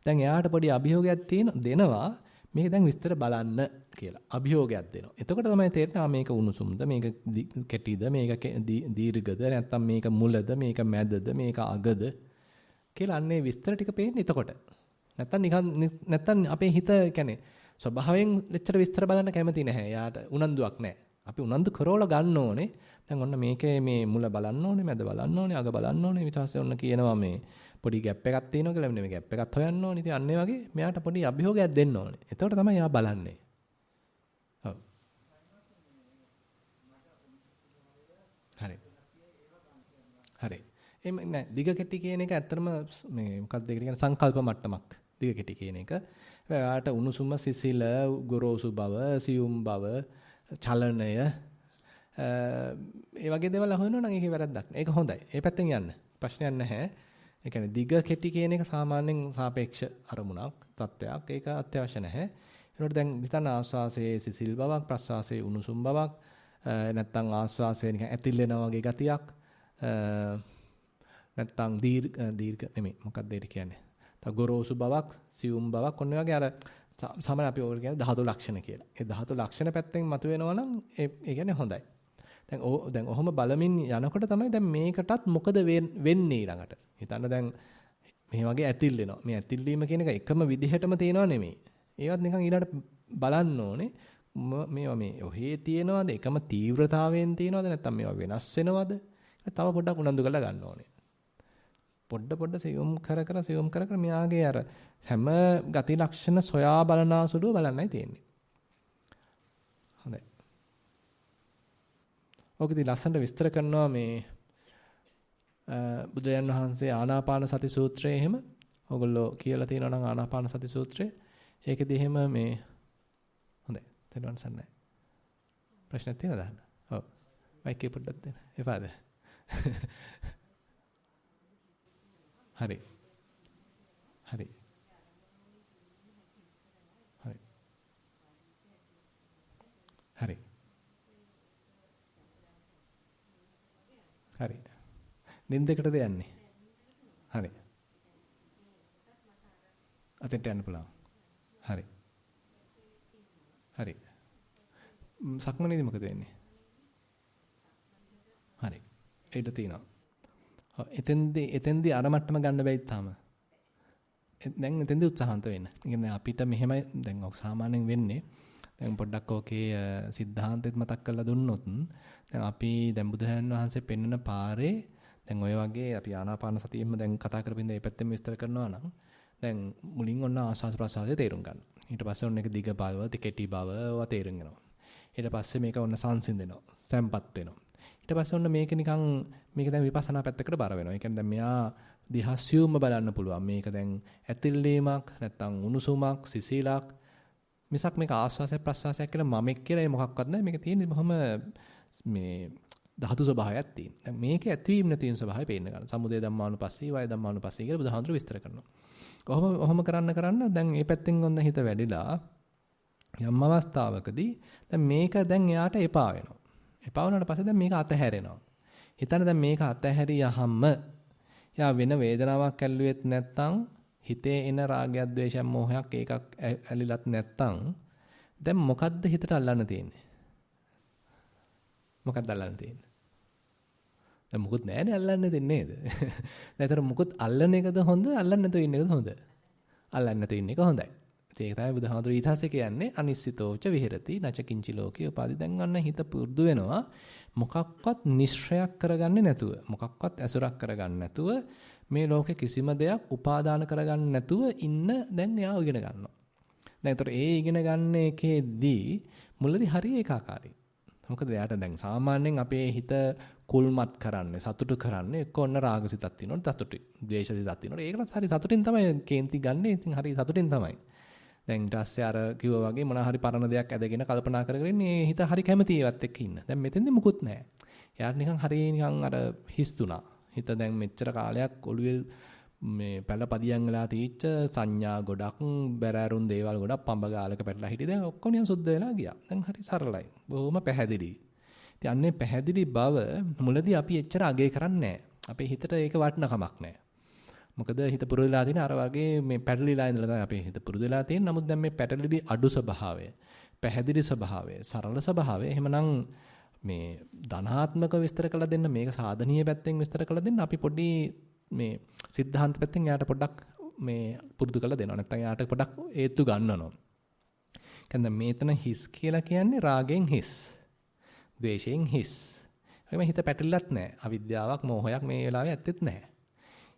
දැන් එයාට පොඩි අභියෝගයක් දෙනවා මේක දැන් විස්තර බලන්න කියලා අභියෝගයක් දෙනවා. එතකොට තමයි තේරෙන්නේ මේක උණුසුම්ද මේක කෙටිද මේක දීර්ඝද නැත්නම් මේක මුලද මේක මැදද මේක අගද කියලා අන්නේ විස්තර ටික පේන්නේ එතකොට. නැත්නම් අපේ හිත කියන්නේ ස්වභාවයෙන් ලෙච්චර විස්තර බලන්න කැමති නැහැ. යාට උනන්දුවක් නැහැ. අපි උනන්දු කරවල ගන්න ඕනේ. දැන් ඔන්න මේකේ මේ මුල බලන්න ඕනේ, මැද බලන්න ඕනේ, අග බලන්න ඕනේ. ඊට පස්සේ ඔන්න කියනවා මේ පොඩි ગેප් එකක් තියෙනවා කියලා. මෙන්න මේ ગેප් එකත් හොයන්න ඕනේ. ඉතින් අන්න ඒ වගේ මෙයාට පොඩි අභියෝගයක් දෙන්න ඕනේ. එතකොට තමයි යා බලන්නේ. ඔව්. හරි. හරි. එimhe නෑ දිග කෙටි කියන එක ඇත්තටම මේ මොකක්ද ඒකට කියන්නේ සංකල්ප මට්ටමක්. දිග කෙටි කියන එක. එයාට උණුසුම සිසිල ගොරෝසු බව, සියුම් බව, චලනය ඒ වගේ දේවල් අහනවා නම් ඒකේ වැරද්දක් නෑ. ඒක හොඳයි. ඒ පැත්තෙන් යන්න. ප්‍රශ්නයක් නැහැ. ඒ කියන්නේ දිග කෙටි කියන එක සාමාන්‍යයෙන් සාපේක්ෂ අරමුණක්, තත්වයක්. ඒක අත්‍යවශ්‍ය නැහැ. ඒනොට දැන් හිතන්න ආස්වාසයේ සිසිල් බවක්, ප්‍රස්වාසයේ උණුසුම් බවක්, නැත්නම් ආස්වාසයේ නිකන් ඇතිල්ලෙනා වගේ ගතියක්, නැත්නම් දීර්ඝ නෙමෙයි මොකක්ද ඒක කියන්නේ? තව ගොරෝසු බවක්, සියුම් බවක් ඔන්න වගේ අර සාමාන්‍ය අපි ඔය කියන්නේ ධාතු ලක්ෂණ කියලා. ඒ ධාතු ලක්ෂණ පැත්තෙන් මතුවෙනවා නම් ඒ කියන්නේ හොඳයි. දැන් ඔහොම බලමින් යනකොට තමයි දැන් මේකටත් මොකද වෙන්නේ ඊළඟට. හිතන්න දැන් මේ වගේ ඇතිල්ලෙනවා. මේ ඇතිල්ලීම කියන එක එකම විදිහටම තියෙනව නෙමෙයි. ඒවත් නිකන් ඊළඟට බලන්න ඕනේ. මේවා මේ ඔහේ තියෙනවද? එකම තීව්‍රතාවයෙන් තියෙනවද? නැත්නම් මේවා වෙනස් වෙනවද? තව පොඩ්ඩක් උනන්දු කරලා ගන්න ඕනේ. පොඩ සියුම් කර මෙයාගේ අර හැම ගති ලක්ෂණ සොයා බලනාසුලුව බලන්නයි තියෙන්නේ. හොඳයි. ඔකදී ලස්සනට විස්තර කරනවා මේ බුදුරජාන් වහන්සේ ආනාපාන සති සූත්‍රයේ එහෙම ඔයගොල්ලෝ කියලා තියෙනවා නම් ආනාපාන සති සූත්‍රය. ඒකෙදි එහෙම මේ හොඳයි. තේරුවන් සන්නයි. ප්‍රශ්නයක් තියෙනවද අහන්න? ඔව්. මයික් එක පොඩ්ඩක් දෙන්න. එපාද? හරි. හරි. හරි. හරි. හරි. නින්දකටද යන්නේ? හරි. අතෙන්ට යන්න පුළුවන්. හරි. හරි. සක්මනේදී මොකද වෙන්නේ? හරි. ඒද තියෙනවා. එතෙන්දී අර මට්ටම ගන්න බැයිද තාම? දැන් එතෙන්දී උත්සාහන්ත වෙන්න. ඉතින් අපිට මෙහෙමයි දැන් ඔක සාමාන්‍යයෙන් වෙන්නේ. දැන් පොඩ්ඩක් ඕකේ સિદ્ધාන්තෙත් මතක් කරලා දුන්නොත් දැන් අපි දැන් බුදුහාන් වහන්සේ පෙන්වන පාරේ දැන් ඔය වගේ අපි ආනාපාන සතියෙම දැන් කතා කරපින්ද මේ පැත්තෙන් විස්තර කරනවා නම් දැන් මුලින් ඔන්න ආස්වාස් ප්‍රසආසය තේරුම් ගන්න. ඊට පස්සේ ඔන්න එක දිග බව, කෙටි බව ඔය තේරුම් ගන්නවා. ඊට පස්සේ මේක ඔන්න සංසිඳෙනවා, සැම්පත් වෙනවා. ඊට පස්සේ ඔන්න මේක නිකන් මේක දැන් විපස්සනා පැත්තකට බර වෙනවා. ඒ කියන්නේ දැන් මෙයා දිහා සියුම්ම බලන්න පුළුවන්. මේක දැන් ඇතිල්ලීමක් නැත්නම් උණුසුමක් සිසිලක් මිසක් මේක ආස්වාසය ප්‍රසආසයක් කියලා මමෙක් කියලා මොකක්වත් නැහැ. මේක තියෙන්නේ බොහොම මේ ධාතු ස්වභාවයක් තියෙන. දැන් මේකේ ඇතිවීම නැතිවීම ස්වභාවය පේන්න ගන්න. සමුදය ධම්මානුපස්සී වය ධම්මානුපස්සී කියලා බුදුහාමුදුරුවෝ විස්තර කරනවා. ඔහොම කරන්න දැන් මේ පැත්තෙන් ඔන්න හිත වැඩිලා යම් අවස්ථාවකදී දැන් මේක දැන් එයාට එපා වෙනවා. එපා වුණාට පස්සේ දැන් මේක අතහැරෙනවා. හිතන්න දැන් මේක අතහැරියාම යා වෙන වේදනාවක් ඇල්ලුවෙත් නැත්නම් හිතේ එන රාගයක් ද්වේෂයක් මෝහයක් ඒකක් ඇලිලත් නැත්නම් දැන් මොකද්ද හිතට අල්ලන්න තියෙන්නේ? මොකක්ද අල්ලන්න තියෙන්නේ? දැන් මුකුත් නැහැනේ අල්ලන්න දෙන්නේ නේද? නැතර මුකුත් අල්ලන එකද හොඳ අල්ලන්න නැතුව ඉන්න එකද හොඳ? අල්ලන්න නැතුව ඉන්න එක හොඳයි. ඒක තමයි බුදුහාමුදුරු ඊටාසේ කියන්නේ අනිස්සිතෝච විහෙරති නච කිංචි ලෝකේ උපාදි. දැන් අන්න හිත පුරුදු වෙනවා මොකක්වත් නිශ්‍රයක් කරගන්නේ නැතුව මොකක්වත් ඇසුරක් කරගන්නේ නැතුව මේ ලෝකේ කිසිම දෙයක් උපාදාන කරගන්නේ නැතුව ඉන්න දැන් එයා ඉගෙන ගන්නවා. දැන් ඒතර ඒ ඉගෙන ගන්න එකේදී මුලදී හරි ඒකාකාරයි. මොකද එයාට දැන් සාමාන්‍යයෙන් අපේ හිත කුල්මත් කරන්නේ සතුටු කරන්නේ එක්ක ඔන්න රාගසිතක් තියෙනවනේ සතුටුයි. ද්වේෂසිතක් තියෙනවනේ. ඒකලත් හරි සතුටින් තමයි කේන්ති ගන්නෙ. ඉතින් හරි සතුටින් තමයි. දැන් ඊට පස්සේ අර කිව්වා වගේ මොනවා හරි පරණ දෙයක් ඇදගෙන කල්පනා කර කර ඉන්නේ හිත හරි කැමති ඒවත් එක්ක ඉන්න. දැන් මෙතෙන්දි මුකුත් නැහැ. එයාට නිකන් හරි නිකන් අර හිස්තුණා. හිත දැන් මෙච්චර කාලයක් ඔළුවේ මේ පැලපදියම් වෙලා තීච්ච සංඥා ගොඩක් බැරෑරුම් දේවල් ගොඩක් පඹ ගාලක පැටලා හිටියේ. දැන් ඔක්කොම නිකන් සුද්ධ වෙලා ගියා. දැන් හරි සරලයි. බොහොම පැහැදිලි. ඉතින් අන්නේ පැහැදිලි බව මුලදී අපි එච්චර අගය කරන්නේ නැහැ. අපේ හිතට ඒක වටිනකමක් නැහැ. මොකද හිත පුරුදු වෙලා තියෙන අර වගේ මේ පැටලිලා ඉඳලා තමයි අපේ හිත පුරුදු වෙලා තියෙන. නමුත් දැන් මේ පැටලිලි අඩු ස්වභාවය, පැහැදිලි ස්වභාවය, සරල ස්වභාවය එහෙමනම් මේ ධනාත්මක විස්තර කළ දෙන්න මේක සාධනීය පැත්තෙන් විස්තර කළ දෙන්න අපි පොඩි මේ සිද්ධාන්ත පැත්තෙන් යාට පොඩ්ඩක් මේ පුරුදු කරලා දෙනවා. නැත්නම් යාට පොඩ්ඩක් ඒත්තු ගන්නනවා. කියන්නේ මේතන හිස් කියලා කියන්නේ රාගෙන් හිස්. ද්වේෂයෙන් හිස්. එහෙම හිත පැටලිලත් නැහැ. අවිද්‍යාවක්, මෝහයක් මේ වෙලාවේ ඇත්තෙත් නැහැ.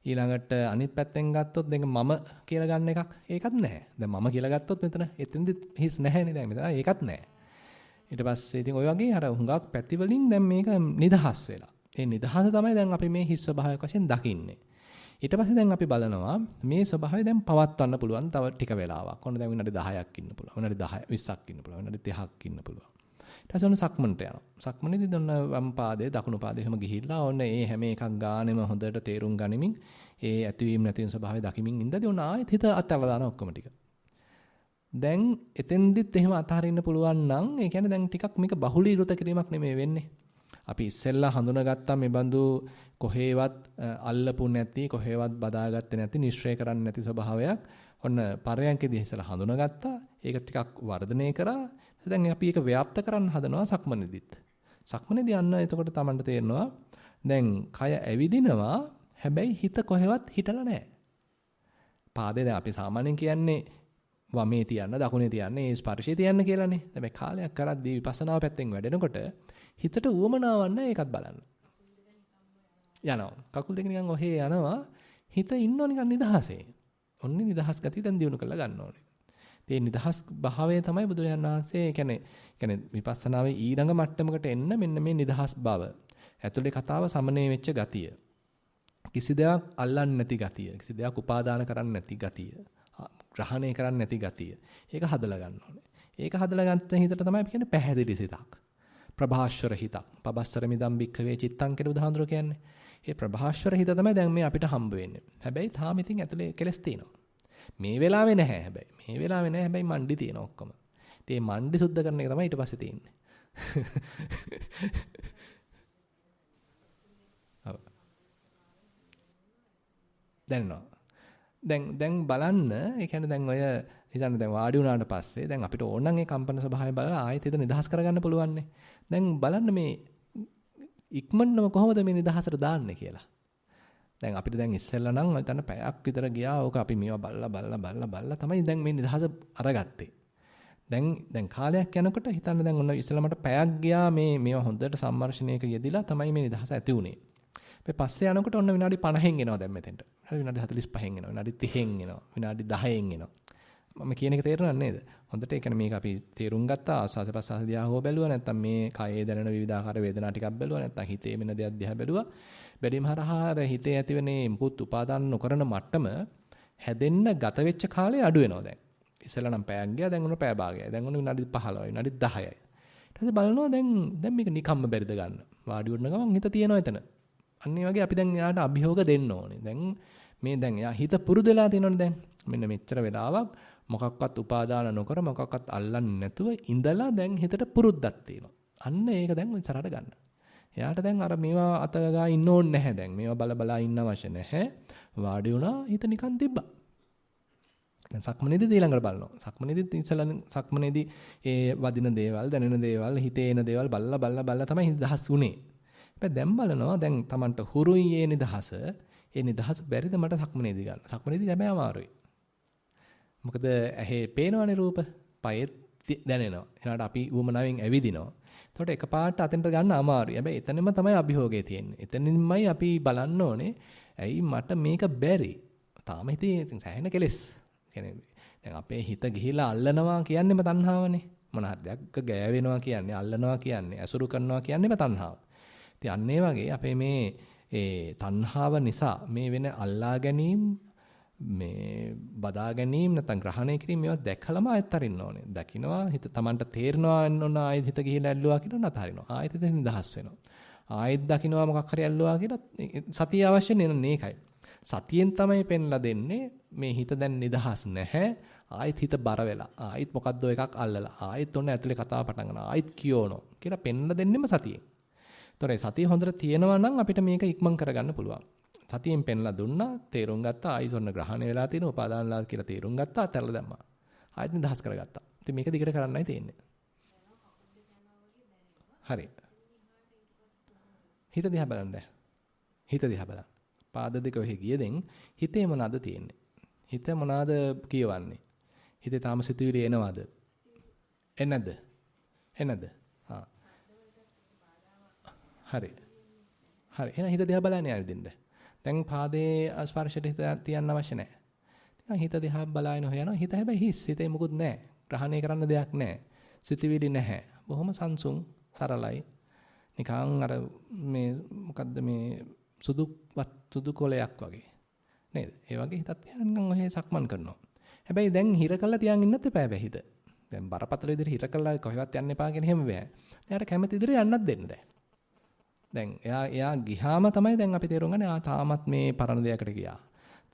ඊළඟට අනිත් පැත්තෙන් ගත්තොත් දැන් මම කියලා ගන්න එකක් ඒකත් නැහැ. දැන් මම කියලා ගත්තොත් මෙතන එතෙන්දි හිස් නැහැනේ දැන් මෙතන ඒකත් නැහැ. ඊට පස්සේ ඉතින් ওই වගේ අර හුඟක් පැති වලින් දැන් මේක නිදහස් වෙලා. ඒ නිදහස තමයි දැන් අපි මේ හිස් ස්වභාවයක් වශයෙන් දකින්නේ. ඊට පස්සේ දැන් අපි බලනවා මේ ස්වභාවය දැන් පවත්වන්න පුළුවන් තව ටික වෙලාවක්. ඔන්න දැන් විනාඩි 10ක් ඉන්න පුළුවන්. විනාඩි 10 20ක් ඉන්න පුළුවන්. විනාඩි 30ක් ඉන්න පුළුවන්. ඊට පස්සේ ඔන්න සක්මන්ට යනවා. සක්මනේදී ඔන්න වම් පාදයේ දකුණු පාදයේ එහෙම ගිහිල්ලා ඔන්න ඒ හැම එකක් ගානෙම හොඳට තේරුම් ගනිමින් ඒ ඇතිවීම නැතිවීම ස්වභාවය දකිමින් ඉඳදී ඔන්න ආයෙත් හිත අතහැරලා දාන ඔක්කොම ටික. දැන් එතෙන්දිත් එහෙම අතහරින්න පුළුවන් නම් ඒ කියන්නේ දැන් ටිකක් මේක බහුලීකృత කිරීමක් නෙමෙයි වෙන්නේ. අපි ඉස්සෙල්ලා හඳුනාගත්තා මේ බඳු කොහේවත් අල්ලපු නැති කොහේවත් බදාගත්තේ නැති නිශ්චය කරන්නේ නැති ස්වභාවයක් ඔන්න පරයන්කදී ඉස්සෙල්ලා හඳුනාගත්තා. ඒක ටිකක් වර්ධනය කරා. දැන් අපි ඒක ව්‍යාප්ත කරන්න හදනවා සක්මනේදීත්. සක්මනේදී යන්න එතකොට Tamanට තේරෙනවා දැන් කය ඇවිදිනවා හැබැයි හිත කොහෙවත් හිටලා නැහැ. පාදේ දැන් අපි සාමාන්‍යයෙන් කියන්නේ වමේ තියන්න දකුණේ තියන්න මේ ස්පර්ශය තියන්න කියලානේ. හැබැයි කාලයක් කරද්දී විපස්සනා පැත්තෙන් වැඩෙනකොට හිතට උවමනාවන්න ඒකත් බලන්න. යනවා. කකුල් දෙක නිකන් ඔහේ යනවා. හිත ඉන්නව නිකන් නිදහසේ. ඔන්නේ නිදහස් ගතිය දැන් දිනු කරලා ගන්න ඕනේ. ඒ නිදහස් භාවය තමයි බුදුරජාණන් වහන්සේ කියන්නේ විපස්සනාවේ ඊළඟ මට්ටමකට එන්න මෙන්න මේ නිදහස් බව. ඇතුලේ කතාව සමනය වෙච්ච ගතිය. කිසි දෙයක් අල්ලන්නේ නැති ගතිය. කිසි දෙයක් උපාදාන කරන්නේ නැති ගතිය. ග්‍රහණය කරන්නේ නැති ගතිය. ඒක හදලා ගන්න ඕනේ. ඒක හදලා ගන්න හිතට තමයි අපි කියන්නේ පැහැදිලි සිතක්. ප්‍රභාස්වර හිතක්. පබස්සර මිදම් බික්කවේ චිත්තං කියලා බුදුහාඳුර කියන්නේ. මේ ප්‍රභාස්වර හිත තමයි දැන් මේ අපිට හම්බ වෙන්නේ. හැබැයි තාම ඉතින් ඇතුලේ කෙලස් තියෙනවා. මේ වෙලාවේ නැහැ හැබැයි. මේ වෙලාවේ නැහැ හැබැයි මණ්ඩි තියෙනවා ඔක්කොම. ඉතින් මේ මණ්ඩි සුද්ධ කරන එක තමයි ඊට පස්සේ තියෙන්නේ. දැනනවා. දැන් බලන්න ඒ කියන්නේ දැන් ඔය හිතන්න දැන් වාඩි වුණාට පස්සේ දැන් අපිට ඕන නම් ඒ කම්පන ස්වභාවය බලලා ආයෙත් හිත නිදහස් කරගන්න පුළුවන්. දැන් බලන්න මේ ඉක්මනටම කොහොමද මේ නිදහසට දාන්නේ කියලා. දැන් අපිට දැන් ඉස්සෙල්ලා නම් හිතන්න පැයක් විතර ගියා. ඕක අපි මේවා බලලා තමයි දැන් මේ නිදහස අරගත්තේ. දැන් කාලයක් යනකොට හිතන්න දැන් ඔන්න ඉස්සෙල්ලා මට පැයක් ගියා මේවා හොඳට සම්මර්ෂණයක යෙදිලා තමයි මේ නිදහස ඇති වුනේ. පස්සේ යනකොට ඔන්න විනාඩි 50න් එනවා දැන් මෙතෙන්ට. විනාඩි 45න් එනවා. විනාඩි 30න් එනවා. විනාඩි 10න් එනවා. මම කියන එක තේරෙනවද නේද? හොඳට ඒ කියන්නේ මේක අපි තේරුම් ගත්තා. ආස්වාස ප්‍රසආස දිහා හොව බැලුවා. නැත්නම් මේ කයේ දැනෙන විවිධාකාර වේදනා ටිකක් බැලුවා. නැත්නම් හිතේ වෙන දෙයක් දිහා බැලුවා. බැලීම හරහා හිතේ ඇතිවෙන මුකුත් උපාදාන නොකරන මට්ටම හැදෙන්න ගත වෙච්ච කාලය අඩු වෙනවා දැන්. ඉස්සෙල්ලා නම් පැයක් ගියා. දැන් ඔන්න පැය භාගයයි. දැන් ඔන්න විනාඩි 15යි. විනාඩි 10යි. ඊට පස්සේ බලනවා දැන් මේක නිකම්ම බැරිද ගන්න. වාඩි වුණ ගමන් හිත තියෙනවා එතන. අන්න ඒ වගේ අපි දැන් එයාට අභියෝග දෙන්න ඕනේ. දැන් එයා හිත පුරුදු වෙලා තියෙනවනේ දැන්. මෙන්න මෙච්චර වෙලාවක් මොකක්වත් උපාදාන නොකර මොකක්වත් අල්ලන්නේ නැතුව ඉඳලා දැන් හිතට පුරුද්දක් තියෙනවා. අන්න ඒක දැන් ඉස්සරහට ගන්න. එයාට දැන් අර මේවා අතගා ඉන්න ඕනේ නැහැ දැන්. මේවා බලා ඉන්න අවශ්‍ය නැහැ. වාඩි වුණා හිත නිකන් තිබ්බා. දැන් සක්මනේදී ඊළඟට බලනවා. සක්මනේදී ඉස්සලා සක්මනේදී ඒ වදින දේවල්, දැනෙන දේවල්, හිතේ එන දේවල් බලලා තමයි නිදහස් උනේ. හැබැයි දැන් බලනවා දැන් Tamanට හුරුයි ඒ නිදහස. ඒ නිදහස බැරිද මට සක්මනේදී ගන්න. සක්මනේදී හැබැයි අමාරුයි. මොකද ඇහි පේනවනේ රූප, පයේ දැනෙනවා. ඊළඟට අපි ඌමනාවෙන් ඇවිදිනවා. එතකොට එකපාරට අතෙන්ට ගන්න අමාරුයි. හැබැයි එතනම තමයි අභියෝගය තියෙන්නේ. එතනින්මයි අපි බලන්න ඕනේ. ඇයි මට මේක බැරි? තාම හිතේ සෑහෙන කෙලෙස්. කියන්නේ දැන් අපේ හිත ගිහිලා අල්ලනවා කියන්නේම තණ්හාවනේ. මොන හරි දෙයක් ගෑවෙනවා කියන්නේ, අල්ලනවා කියන්නේ, ඇසුරු කරනවා කියන්නේම තණ්හාව. ඉතින් අන්න ඒ වගේ අපේ මේ තණ්හාව නිසා මේ වෙන අල්ලා ගැනීම, මේ බදා ගැනීම නැත්නම් ග්‍රහණය කිරීම මේවා දැකලම ආයෙත් අරින්න ඕනේ. දකින්නවා හිත Tamanට තේරෙනවා නෝන ආයෙත් හිත ගිහිලා ඇල්ලුවා කියලා නතර හරිනවා. ආයෙත් හිත නිදහස් වෙනවා. ආයෙත් දකින්නවා මොකක් හරි ඇල්ලුවා කියලා සතිය අවශ්‍ය නෙන්නේ ඒකයි. සතියෙන් තමයි පෙන්ලා දෙන්නේ මේ හිත දැන් නිදහස් නැහැ. ආයෙත් හිත බර වෙලා. ආයෙත් මොකද්ද එකක් අල්ලලා. ආයෙත් ඔන්න ඇතුලේ කතාව පටන් ගන්නවා. ආයෙත් කියවනවා කියලා පෙන්ලා දෙන්නෙම සතියෙන්. ඒතොර සතිය හොඳට තියෙනවා නම් අපිට මේක ඉක්මන් කරගන්න පුළුවන්. සතියෙන් පෙන්ලා දුන්නා, තේරුම් ගත්තා, ආයිසොන්න ග්‍රහණය වෙලා තියෙන උපාදානලා කියලා තේරුම් ගත්තා, අතහැරලා දැම්මා. ආයෙත් නිදහස් කරගත්තා. ඉතින් මේක දිගට කරන්නයි තියෙන්නේ. හරි. හිත දිහා බලන්න. හිත දිහා බලන්න. පාද දෙක ඔහෙ ගියදෙන් හිතේ මොනවද තියෙන්නේ? හිත මොනවද කියවන්නේ? හිතේ තාම සිතුවිලි එනවද? එන්නේ නැද්ද? එන්නේ නැද්ද? හා. හරි. හරි. එහෙනම් හිත දිහා බලන්න යාරින්ද. දැන් පාදයේ ස්පර්ශයට හිත තියන්න අවශ්‍ය නැහැ. නිකන් හිත දිහා බලාගෙන හොයනවා. හිත හැබැයි හිස්. හිතේ මුකුත් නැහැ. ග්‍රහණය කරන්න දෙයක් නැහැ. සිතුවිලි නැහැ. බොහොම සංසුන්, සරලයි. නිකන් අර මේ මොකද්ද මේ සුදු කොලයක් වගේ. නේද? ඒ වගේ හිතත් තියාගෙන නිකන් ඔහේ සක්මන් කරනවා. හැබැයි දැන් හිර කළා තියන් ඉන්නත් එපා හැබැයි හිත. දැන් බරපතල විදිහට හිර කළා කොහෙවත් යන්න එපා කියන හැම බෑ. එයාට කැමති විදිහට යන්නත් දෙන්න දැන් එයා ගිහාම තමයි දැන් අපි තේරුම් ගන්නේ තාමත් මේ පරණ දෙයකට ගියා.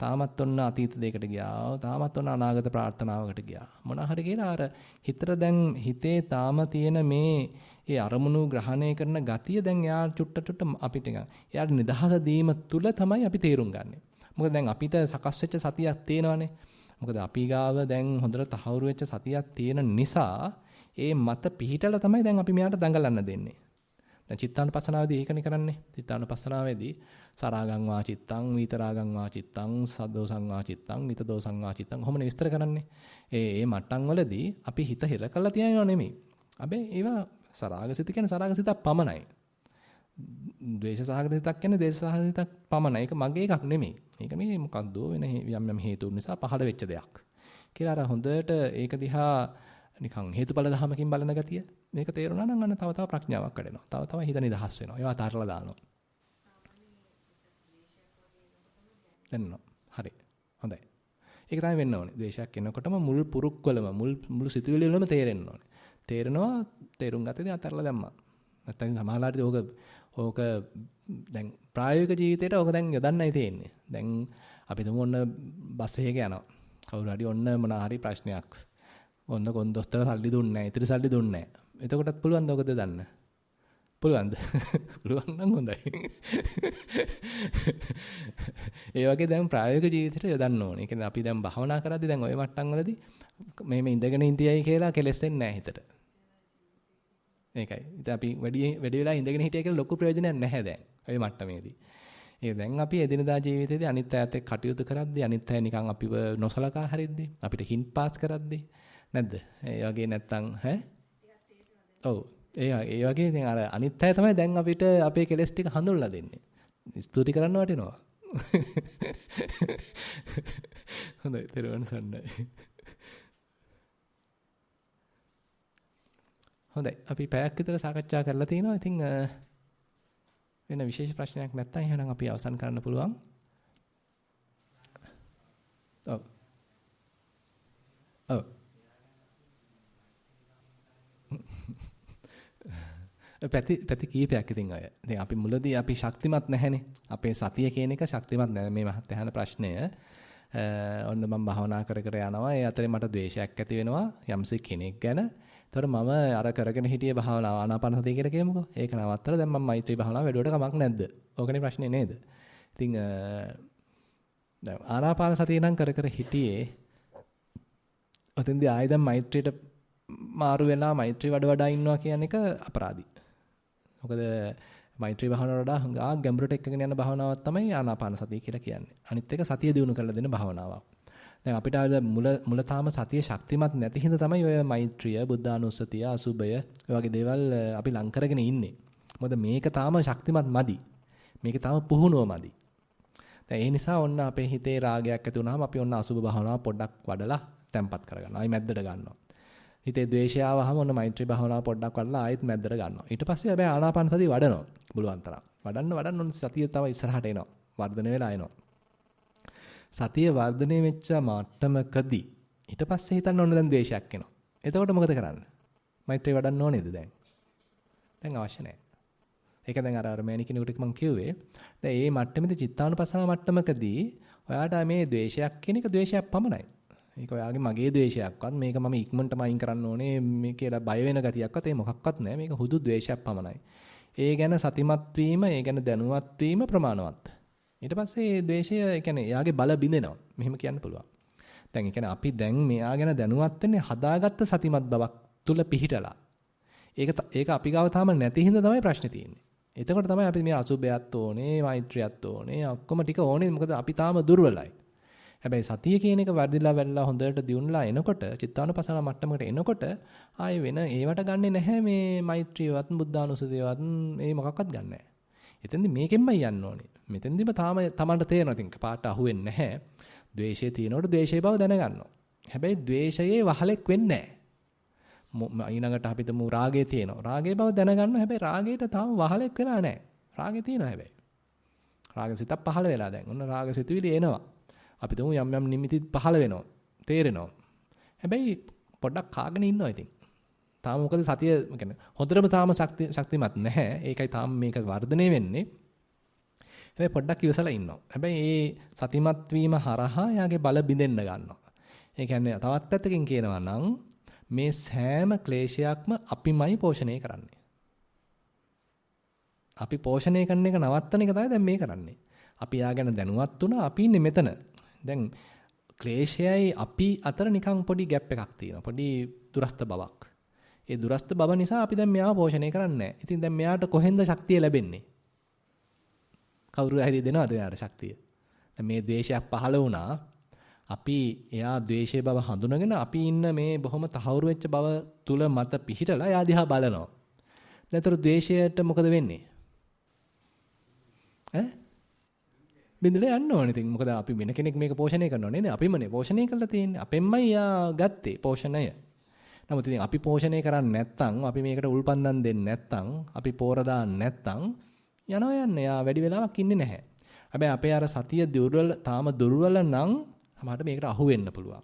තාමත් ඔන්න අතීත දෙයකට ගියා. තාමත් ඔන්න අනාගත ප්‍රාර්ථනාවකට ගියා. මොන හරි කියලා අර හිතට දැන් හිතේ තාම තියෙන මේ ඒ අරමුණු ග්‍රහණය කරන ගතිය දැන් එයා චුට්ට අපිට එයාට නිදහස දීම තුල තමයි අපි තේරුම් ගන්නෙ. මොකද දැන් අපිට සකස් වෙච්ච සතියක් තියෙනවානේ. මොකද අපි ගාව දැන් හොඳට තහවුරු වෙච්ච සතියක් තියෙන නිසා ඒ මත පිහිටලා තමයි දැන් අපි මෙයාට දඟලන්න දෙන්නේ. දැන් චිත්තානුපස්සනාවේදී ඒකනේ කරන්නේ. චිත්තානුපස්සනාවේදී සරාගං වා චිත්තං, විතරාගං වා චිත්තං, සද්දෝසං වා චිත්තං, නිතදෝසං වා චිත්තං කොහොමද විස්තර කරන්නේ? ඒ මට්ටම් වලදී අපි හිත හිර කරලා තියනව නෙමෙයි. හැබැයි ඒවා සරාගසිත කියන්නේ සරාගසිතක් පමණයි. ද්වේෂ සහගත සිතක් කියන්නේ ද්වේෂ සහගත සිතක් පමණයි. ඒක මගේ එකක් නෙමෙයි. ඒක මේ මොකක්ද වෙන යම් හේතුන් නිසා පහළ වෙච්ච දෙයක්. කියලා අර හොඳට ඒක දිහා නිකන් හේතුඵල ධමකින් බලන ගතිය. මේක තේරුණා නම් අන්න තව තව ප්‍රඥාවක් වැඩෙනවා. තව තව හිත නිදහස් වෙනවා. ඒවා තරලා දානවා. එන්න. හරි. හොඳයි. ඒක තමයි වෙන්න ඕනේ. ද්වේෂයක් එනකොටම මුල් පුරුක්වලම මුල් සිතුවිලි වලම තේරෙන්න ඕනේ. තේරෙනවා තේරුම් ගත්තේ අතරලා දැම්මා. නැත්තම් සමහරවිට ඕක දැන් ප්‍රායෝගික ජීවිතේට ඕක දැන් යොදන්නයි තියෙන්නේ. දැන් අපි තුමු ඔන්න බස් එකක යනවා. කවුරු හරි ඔන්න මොන හරි ප්‍රශ්නයක්. ඔන්න කොන්දොස්තර සල්ලි දුන්නේ නැහැ. ඉතිරි සල්ලි දුන්නේ නැහැ. එතකොටත් පුළුවන් ද ඔකද දන්න? පුළුවන්ද? පුළුවන් නම් හොඳයි. ඒ වගේ දැන් ප්‍රායෝගික ජීවිතේට යොදන්න ඕනේ. ඒ කියන්නේ අපි දැන් භාවනා කරද්දී දැන් ওই මට්ටම් වලදී මේ ඉඳගෙන ඉඳියයි කියලා කෙලෙස් වෙන්නේ නැහැ හිතට. ඒකයි. ඉතින් අපි වැඩි වෙලා ඉඳගෙන හිටිය කියලා ලොකු ප්‍රයෝජනයක් නැහැ දැන්. ওই මට්ටමේදී. ඒ දැන් අපි එදිනදා ජීවිතේදී අනිත් අයත් එක්ක කටයුතු කරද්දී අනිත් අය නිකන් අපිව නොසලකා හරිද්දී අපිට හින්ට් පාස් කරද්දී නැද්ද? ඒ වගේ නැත්තම් ඈ? ඔව්. ඒ වගේ දැන් අර අනිත් අය තමයි දැන් අපිට අපේ කෙලෙස් ටික හඳුන්ලා දෙන්නේ. ස්තුති කරන්න වටිනවා. හොඳයි. තෙරුවන් සරණයි. හොඳයි. අපි පැයක් විතර සාකච්ඡා කරලා තිනවා. ඉතින් වෙන විශේෂ ප්‍රශ්නයක් නැත්නම් එහෙනම් අපි අවසන් කරන්න පුළුවන්. ඔව්. ඔව්. පැති කීපයක් ඉතින් අය. ඉතින් අපි මුලදී අපි ශක්තිමත් නැහැනේ. අපේ සතිය කියන එක ශක්තිමත් නැහැ. මේ මහත් අහන ප්‍රශ්නය. ඔන්න මම භාවනා කර යනවා. ඒ අතරේ මට ද්වේෂයක් ඇති වෙනවා යම්සි කෙනෙක් ගැන. ඒතර මම අර කරගෙන හිටියේ භාවනාව ආනාපාන සතිය කියලා කියමුකෝ. ඒක නවත්තලා දැන් මම මෛත්‍රී භාවනාව වැඩුවට කමක් නැද්ද? ඕකනේ ප්‍රශ්නේ නේද? ඉතින් දැන් ආනාපාන සතිය නම් කර හිටියේ. ඔතෙන්දී ආයෙ දැන් මෛත්‍රියට මාරු වෙලා මෛත්‍රී වඩා ඉන්නවා කියන එක අපරාධි. මොකද මෛත්‍රී භාවනාවට වඩා හුඟා ගැඹුරට එක්කගෙන යන භාවනාවක් තමයි ආනාපාන සතිය කියලා කියන්නේ. අනිත් එක සතිය දිනු කරලා දෙන භාවනාවක්. දැන් අපිට මුල තාම සතිය ශක්තිමත් නැති හින්දා තමයි ඔය මෛත්‍රිය, බුද්ධානුස්සතිය, අසුබය ඔය වගේ දේවල් අපි ලං කරගෙන ඉන්නේ. මොකද මේක තාම ශක්තිමත් මදි. මේක තාම පුහුණුව මදි. දැන් ඒ නිසා ඔන්න අපේ හිතේ රාගයක් ඇති වුනහම අපි ඔන්න අසුබ භාවනාව පොඩ්ඩක් වඩලා තැම්පත් කරගන්නවා. ආයි මැද්දට ගන්නවා. හිතේ ද්වේෂය ආවහම ඔන්න මෛත්‍රී භාවනාව පොඩ්ඩක් වඩලා ආයෙත් මැද්දට ගන්නවා. ඊට පස්සේ හැබැයි ආනාපාන සතිය වඩනවා. පුළුවන් තරම්. වඩන්න ඔන්න සතිය තව ඉස්සරහට එනවා. වර්ධනය වෙලා එනවා. සතිය වර්ධනය වෙච්ච මට්ටමකදී ඊට පස්සේ හිතන්න ඕන දැන් ද්වේෂයක් එනවා. එතකොට මොකද කරන්නේ? මෛත්‍රී වඩන්න ඕනේද දැන්? දැන් අවශ්‍ය නැහැ. ඒක දැන් අර මෑණි කෙනෙකුට මම කිව්වේ. දැන් මේ මට්ටමේදී චිත්තානුපස්සනා මට්ටමකදී ඔයාට මේ ද්වේෂයක් කියන එක ද්වේෂයක් පමණයි. ඒක ඔයාගේ මගේ ද්වේෂයක්වත් මේක මම ඉක්මනටම අයින් කරන්න ඕනේ මේ කියලා බය වෙන ගතියක්වත් ඒ මොකක්වත් නැහැ. මේක හුදු ද්වේෂයක් පමණයි. ඒ ගැන සතිමත් වීම, ඒ ගැන දැනුවත් වීම ප්‍රමාණවත්. ඊට පස්සේ මේ ද්වේෂය කියන්නේ එයාගේ බල බිඳෙනවා. මෙහෙම කියන්න පුළුවන්. දැන් ඒ කියන්නේ අපි දැන් මෙයා ගැන දැනුවත් වෙන්නේ හදාගත්ත සතිමත් බවක් තුල පිහිටලා. ඒක අපි ගාව තාම නැති හින්දා තමයි ප්‍රශ්නේ තියෙන්නේ. එතකොට තමයි අපි මේ අසුබයත් ඕනේ, මෛත්‍රියත් ඕනේ, ඔක්කොම ටික ඕනේ. මොකද අපි තාම දුර්වලයි. හැබැයි සතිය කියන එක වැඩිලා හොඳට දියුණුලා එනකොට, චිත්තානුපසන මට්ටමකට එනකොට ආයේ වෙන ඒවට ගන්නෙ නැහැ මේ මෛත්‍රියවත්, බුද්ධානුස්සතියවත් මේ මොකක්වත් ගන්නෑ නැහැ. එතෙන්දි මේකෙන්මයි යන්න ඕනේ. මෙතෙන්දිම තාම Tamanට තේරෙනවා. ඉතින් පාට අහුවෙන්නේ නැහැ. ද්වේෂය තියෙනකොට ද්වේෂය බව දැනගන්නවා. හැබැයි ද්වේෂයේ වහලෙක් වෙන්නේ නැහැ. ඊළඟට අපි තමු රාගය තියෙනවා. රාගයේ බව දැනගන්න හැබැයි රාගයට තාම වහලෙක් වෙලා නැහැ. රාගය තියෙනවා හැබැයි. රාගසිතක් පහළ වෙලා දැන්. ඔන්න රාගසිතුවිලි එනවා. අපි තමු යම් නිමිති පහළ වෙනවා. තේරෙනවා. හැබැයි පොඩ්ඩක් කාගෙන ඉන්නවා ඉතින්. තාම මොකද සතිය කියන්නේ හොඳටම තාම ශක්තිමත් නැහැ. ඒකයි තාම මේක වර්ධනය වෙන්නේ. හැබැයි පොඩ්ඩක් ඉවසලා ඉන්නවා. හැබැයි ඒ සතිමත් වීම හරහා යාගේ බල බිඳෙන්න ගන්නවා. ඒ කියන්නේ තවත් පැත්තකින් කියනවා නම් මේ සෑම ක්ලේශයක්ම අපිමයි පෝෂණය කරන්නේ. අපි පෝෂණය කරන එක නවත්තන එක තමයි දැන් මේ කරන්නේ. අපි යා ගැන දැනුවත් වුණා. අපි ඉන්නේ මෙතන. දැන් ක්ලේශයයි අපි අතර නිකන් පොඩි ગેප් එකක් තියෙනවා. පොඩි දුරස්ත බවක්. ඒ දුරස්ත බව නිසා අපි දැන් මෙයාව පෝෂණය කරන්නේ නැහැ. ඉතින් දැන් මෙයාට කොහෙන්ද ශක්තිය ලැබෙන්නේ? කවුරු හරි දෙනවද එයාට ශක්තිය? දැන් මේ ද්වේෂයක් පහළ වුණා. අපි එයා ද්වේෂයේ බව හඳුනගෙන අපි ඉන්න මේ බොහොම තහවුරු වෙච්ච බව තුල මත පිහිටලා එයා දිහා බලනවා. නැතර ද්වේෂයට මොකද වෙන්නේ? බින්දලා යන්න ඕනේ. ඉතින් මොකද අපි වෙන කෙනෙක් මේක පෝෂණය කරනව නේ. අපිමනේ පෝෂණය කරලා තියෙන්නේ. අපෙන්මයි යා ගත්තේ පෝෂණය. නමුත් ඉතින් අපි පෝෂණය කරන්නේ නැත්නම්, අපි මේකට උල්පන්දම් දෙන්නේ නැත්නම්, අපි පෝර දාන්නේ නැත්නම් යනවා යන්නේ. යා වැඩි වෙලාවක් ඉන්නේ නැහැ. හැබැයි අපේ අර සතිය තාම දුර්වල නම් සමහරට මේකට අහු වෙන්න පුළුවන්.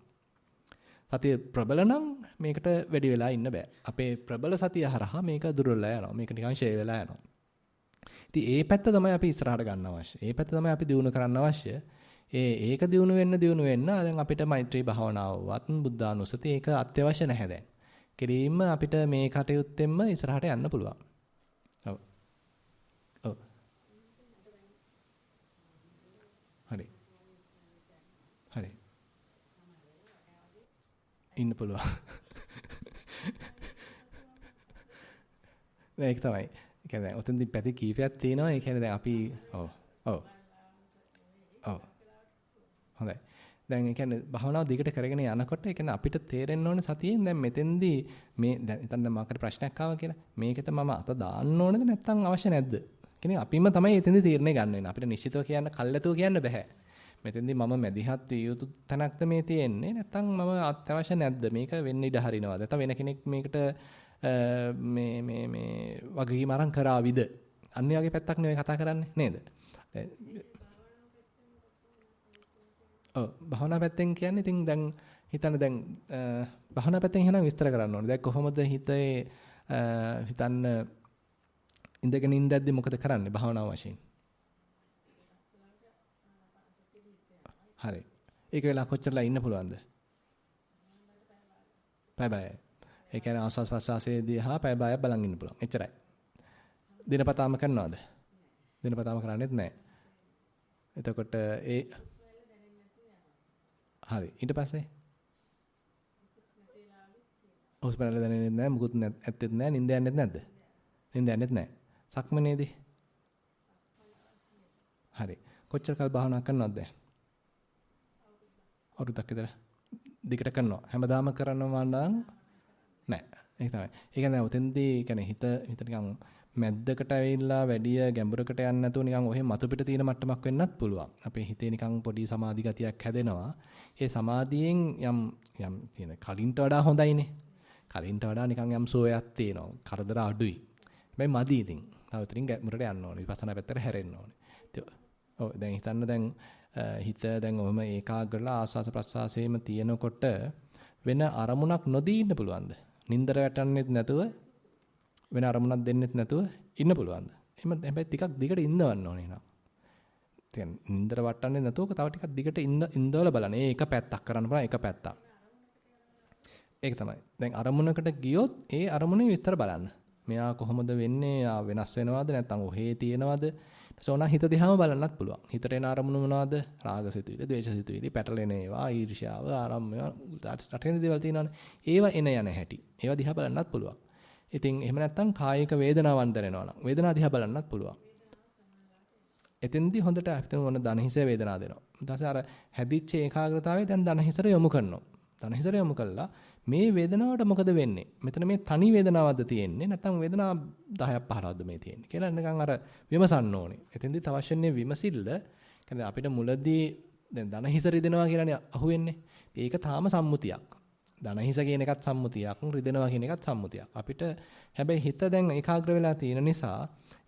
සතිය ප්‍රබල නම් මේකට වැඩි වෙලා ඉන්න බෑ. අපේ ප්‍රබල සතිය හරහා මේක දුර්වලලා යනවා. මේක නිකන් ෂේ වෙලා යනවා. ඉතින් ඒ පැත්ත තමයි අපි ඉස්සරහට ගන්න අවශ්‍ය. ඒ පැත්ත තමයි අපි දියුණු කරන්න අවශ්‍ය. ඒක දියුණු වෙන්න දැන් අපිට මෛත්‍රී භාවනාවවත් බුද්ධානුස්සතිය ඒක අත්‍යවශ්‍ය නැහැ දැන්. කෙලින්ම අපිට මේ කටයුත්තෙන්ම ඉස්සරහට යන්න පුළුවන්. ඔව්. ඔව්. හරි. හරි. ඉන්න පුළුවන්. ඒක තමයි. ඒ කියන්නේ ඔතෙන්දි පැති කීපයක් තියෙනවා. ඒ කියන්නේ දැන් අපි ඔව්. හොඳයි. දැන් ඒ කියන්නේ භාවනාව දිගට කරගෙන යනකොට ඒ කියන්නේ අපිට තේරෙන්න ඕනේ සතියෙන් දැන් මෙතෙන්දී මේ දැන් හිතන්න මාකට ප්‍රශ්නයක් ආවා කියලා. මේකට මම අත දාන්න ඕනේද නැත්නම් අවශ්‍ය නැද්ද? කියන්නේ අපිම තමයි එතෙන්දී තීරණය ගන්න වෙන්නේ. අපිට නිශ්චිතව කියන්න කල්ැතුව කියන්න බෑ. මෙතෙන්දී මම මැදිහත් විය යුතු තැනක්ද මේ තියෙන්නේ නැත්නම් මම අත්‍යවශ්‍ය නැද්ද? මේක වෙන්න ඉඩ හරිනවද? නැත්නම් වෙන කෙනෙක් මේකට මේ වගකීම අරන් කරාවිද? අන්න වගේ පැත්තක් නෙවෙයි කතා කරන්නේ නේද? භාවනා පැත්තෙන් කියන්නේ ඉතින් දැන් හිතන්න දැන් භාවනා පැත්තෙන් එහෙනම් විස්තර කරන්න ඕනේ. දැන් කොහොමද හිතන්න ඉඳගෙන ඉඳද්දි මොකද කරන්නේ භාවනාව වශයෙන්? හරි. ඒක වෙලා කොච්චරලා ඉන්න පුළුවන්ද? පැය බයයි. ඒ කියන්නේ ආස්වාස් ප්‍රසආසයේදී පැය බයක් බලන් ඉන්න පුළුවන්. එච්චරයි. දිනපතාම කරනවද? දිනපතාම කරන්නේත් නැහැ. එතකොට හරි. ඊට පස්සේ හොස්පිටල් දැනෙන්නේ නැහැ. මුකුත් ඇත්තෙත් නැහැ. නිින්ද යන්නෙත් නැද්ද? නිින්ද යන්නෙත් නැහැ. සක්මනේදී හරි. කොච්චර කල් භාවනා කරනවද දැන්? අවුරුද්දක් විතර දිගට කරනවා. හැමදාම කරනවා නම් නෑ. ඒක තමයි. ඒ කියන්නේ උතෙන්දී කියන්නේ හිත නිකන් මැද්දකට ඇවිල්ලා වැඩි ගැඹුරකට යන්නේ නැතුව නිකන් ඔහෙ මතු පිට තියෙන මට්ටමක් වෙන්නත් පුළුවන්. අපේ හිතේ නිකන් පොඩි සමාධි ගතියක් හැදෙනවා. ඒ සමාධියෙන් යම් තියෙන කලින්ට වඩා හොඳයිනේ. කලින්ට වඩා නිකන් යම් සෝයක් තියෙනවා. කරදර අඩුයි. හැබැයි මදි ඉතින්. තව උතරින් ගැඹුරට යන්න ඕනේ. විපස්සනා පැත්තට හැරෙන්න ඕනේ. ඔව් දැන් හිතන්න දැන් හිත දැන් ඔහම ඒකාග්‍රලා ආස්වාස ප්‍රස්වාසයේම තියෙනකොට වෙන අරමුණක් නොදී ඉන්න පුළුවන්ද? නින්දර වැටෙන්නෙත් නැතුව වෙන අරමුණක් දෙන්නෙත් නැතුව ඉන්න පුළුවන්ද? එහෙම හැබැයි ටිකක් දිගට ඉන්නවන්න ඕනේ නේද? දැන් නින්දර වටන්නේ නැතුව තව ටිකක් දිගට ඉඳවල බලන්න. ඒක පැත්තක් කරන්න පුළුවන් එක පැත්තක්. ඒක තමයි. දැන් අරමුණකට ගියොත් ඒ අරමුණේ විස්තර බලන්න. මෙයා කොහොමද වෙන්නේ? වෙනස් වෙනවද නැත්නම් ඔහේ තියෙනවද? සෝනා හිත දිහාම බලන්නත් පුළුවන්. හිතට එන අරමුණු මොනවද? රාගසිතුවිලි, ද්වේෂසිතුවිලි, පැටලෙනේවා, ඊර්ෂ්‍යාව, ආරම්භය, රටෙන දේවල් තියෙනවානේ. ඒවා එන යන හැටි. ඒවා දිහා බලන්නත් පුළුවන්. ඉතින් එහෙම නැත්නම් කායික වේදනාවන් දැනෙනවා නම් වේදනාව දිහා බලන්නත් පුළුවන්. එතෙන්දී හොඳට අපිට මොන දනහිසේ වේදනාව දෙනවා. ඊට පස්සේ අර හැදිච්ච ඒකාග්‍රතාවය දැන් දනහිසට යොමු කරනවා. දනහිසට යොමු කළා මේ වේදනාවට මොකද වෙන්නේ? මෙතන මේ තනි වේදනාවක්ද තියෙන්නේ? නැත්නම් වේදනාව 10ක් 15ක්ද මේ තියෙන්නේ? කියලා නිකන් අර විමසන්න ඕනේ. එතෙන්දී අවශ්‍යන්නේ විමසිල්ල. කියන්නේ අපිට මුලදී දැන් දනහිස රිදෙනවා කියලානේ අහුවෙන්නේ. ඒක තාම සම්මුතියක්. දනහිස කියන එකත් සම්මුතියක්, රිදෙනවා කියන එකත් සම්මුතියක්. අපිට හැබැයි හිත දැන් ඒකාග්‍ර වෙලා තියෙන නිසා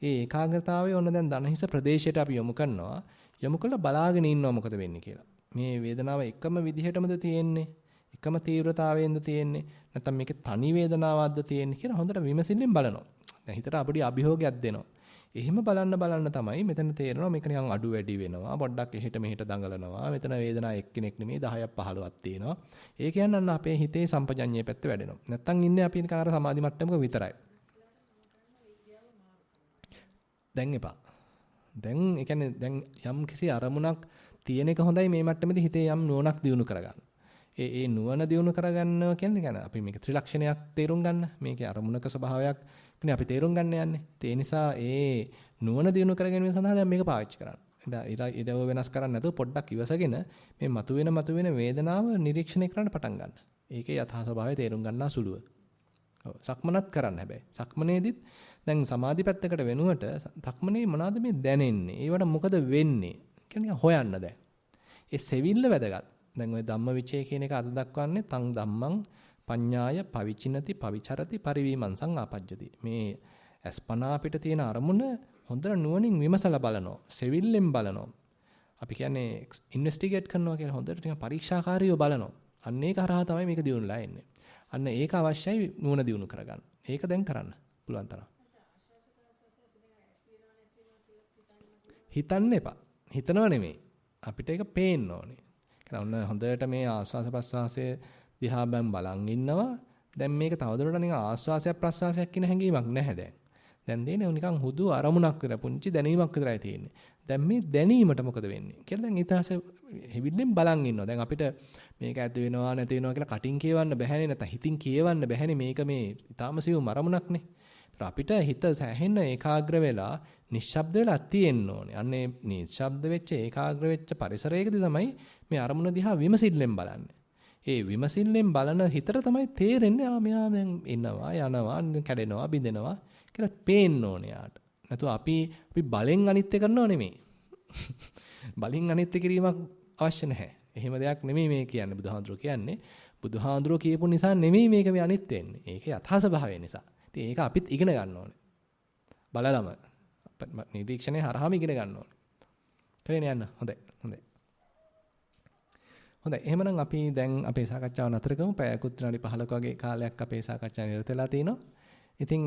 ඒ ඒකාග්‍රතාවය ඔන්න දැන් දනහිස ප්‍රදේශයට අපි යොමු කරනවා. යොමු කළා බලාගෙන ඉන්නවා මොකද වෙන්නේ කියලා. මේ වේදනාව එකම විදිහටමද තියෙන්නේ? එකම තීව්‍රතාවයෙන්ද තියෙන්නේ? නැත්නම් මේකේ තනි වේදනාවක්ද තියෙන්නේ කියලා හොඳට විමසිල්ලෙන් බලනවා. දැන් හිතට අපිට අභියෝගයක් දෙනවා. එහෙම බලන්න තමයි මෙතන තේරෙනවා මේක නිකන් අඩු වැඩි වෙනවා. පොඩ්ඩක් එහෙට මෙහෙට දඟලනවා. මෙතන වේදනාව එක්කෙනෙක් නෙමෙයි 10ක් 15ක් තියෙනවා. ඒ කියන්නේ අන්න අපේ හිතේ සම්පජඤ්ඤයේ පැත්ත වැඩෙනවා. නැත්නම් ඉන්නේ අපි නිකන් අර සමාධි මට්ටමක විතරයි. දැන් එපා. දැන් ඒ කියන්නේ දැන් යම් කිසි අරමුණක් තියෙන එක හොඳයි මේ මට්ටමේදී හිතේ යම් නුවණක් දියුණු කරගන්න. ඒ නුවණ දියුණු කරගන්නවා කියන්නේ අපි මේක ත්‍රිලක්ෂණයක් තේරුම් ගන්න. මේකේ අරමුණක ස්වභාවයක් නේ අපි තේරුම් ගන්න යන්නේ. ඒ නිසා ඒ නුවණ දියුණු කරගැනීම සඳහා දැන් මේක පාවිච්චි කරන්න. ඉරව වෙනස් කරන්නේ නැතුව පොඩ්ඩක් ඉවසගෙන මේ මතුවෙන වේදනාව නිරීක්ෂණය කරන්න පටන් ගන්න. ඒකේ යථා ස්වභාවය තේරුම් ගන්නා සුළුව. ඔව් සක්මනත් කරන්න හැබැයි. සක්මනේදිත් දැන් සමාධි පැත්තකට වෙනුවට සක්මනේ මොනවද මේ දැනෙන්නේ? ඒවට මොකද වෙන්නේ? කියන්නේ හොයන්න දැන්. ඒ සෙවිල්ල වැදගත්. දැන් ওই ධම්මවිචය කියන එක අද දක්වන්නේ තං ධම්මං පඤ්ඤාය පවිචිනති පවිචරති පරිවීමංසං ආපජ්ජති. මේ අස්පනා අපිට තියෙන අරමුණ හොඳට නුවණින් විමසලා බලනවා. සෙවිල්ලෙන් බලනවා. අපි කියන්නේ ඉන්වෙස්ටිගේට් කරනවා කියලා හොඳට ටික පරීක්ෂාකාරීව බලනවා. අන්න ඒක හරහා තමයි මේක දියුණුලා එන්නේ. අන්න ඒක අවශ්‍යයි නුවණ දියුණු කරගන්න. ඒක දැන් කරන්න පුළුවන් තරම්. හිතන්න එපා. හිතනව නෙමෙයි. අපිට ඒක පේන්න ඕනේ. ඔන්න හොඳට මේ ආස්වාස ප්‍රස්වාසයේ දිහා බලන් ඉන්නවා. දැන් මේක තවදුරටත් නිකන් ආස්වාසයක් ප්‍රස්වාසයක් කියන හැඟීමක් නැහැ දැන්. දැන් දෙන්නේ නිකන් හුදු අරමුණක් විතර පුංචි දැනීමක් විතරයි තියෙන්නේ. දැන් මේ දැනීමට මොකද වෙන්නේ කියලා දැන් ඊටාසේ හිවිල්ලෙන් බලන් ඉන්නවා. දැන් අපිට මේක ඇති වෙනවා නැති වෙනවා කියලා කටින් කියවන්න බැහැනේ නැත්නම් හිතින් කියවන්න බැහැනේ මේක මේ ඊටාම සියුම් අරමුණක්නේ. ඒතර අපිට හිත සැහෙන්න ඒකාග්‍ර වෙලා නිශ්ශබ්ද වෙලා තියෙන්න ඕනේ. අන්නේ නිශ්ශබ්ද වෙච්ච ඒකාග්‍ර වෙච්ච පරිසරයකදී තමයි මේ අරමුණ දිහා විමසිල්ලෙන් බලන්නේ. ඒ විමසිල්ලෙන් බලන හිතට තමයි තේරෙන්නේ මෙයා දැන් ඉන්නවා යනවා කැඩෙනවා බිඳෙනවා කියලා පේන්න ඕනේ යාට. නැතු අපි බලෙන් අනිත්‍ය කරනව නෙමෙයි. බලෙන් අනිත්‍ය කිරීමක් අවශ්‍ය නැහැ. එහෙම දෙයක් නෙමෙයි මේ කියන්නේ බුදුහාඳුරෝ කියන්නේ. බුදුහාඳුරෝ කියපු නිසා නෙමෙයි මේක මේ අනිත්‍ය වෙන්නේ. ඒකේ යථා ස්වභාවය නිසා. ඉතින් ඒක අපිත් ඉගෙන ගන්න ඕනේ. බලලම නිරීක්ෂණය හරහාම ඉගෙන ගන්න ඕනේ. කරගෙන යන්න. හොඳයි. හොඳයි. එහෙනම් අපි දැන් අපේ සාකච්ඡාව නතර කරමු. පැයකුත් විනාඩි 15ක වගේ කාලයක් අපේ සාකච්ඡාව නිරත වෙලා තිනවා. ඉතින්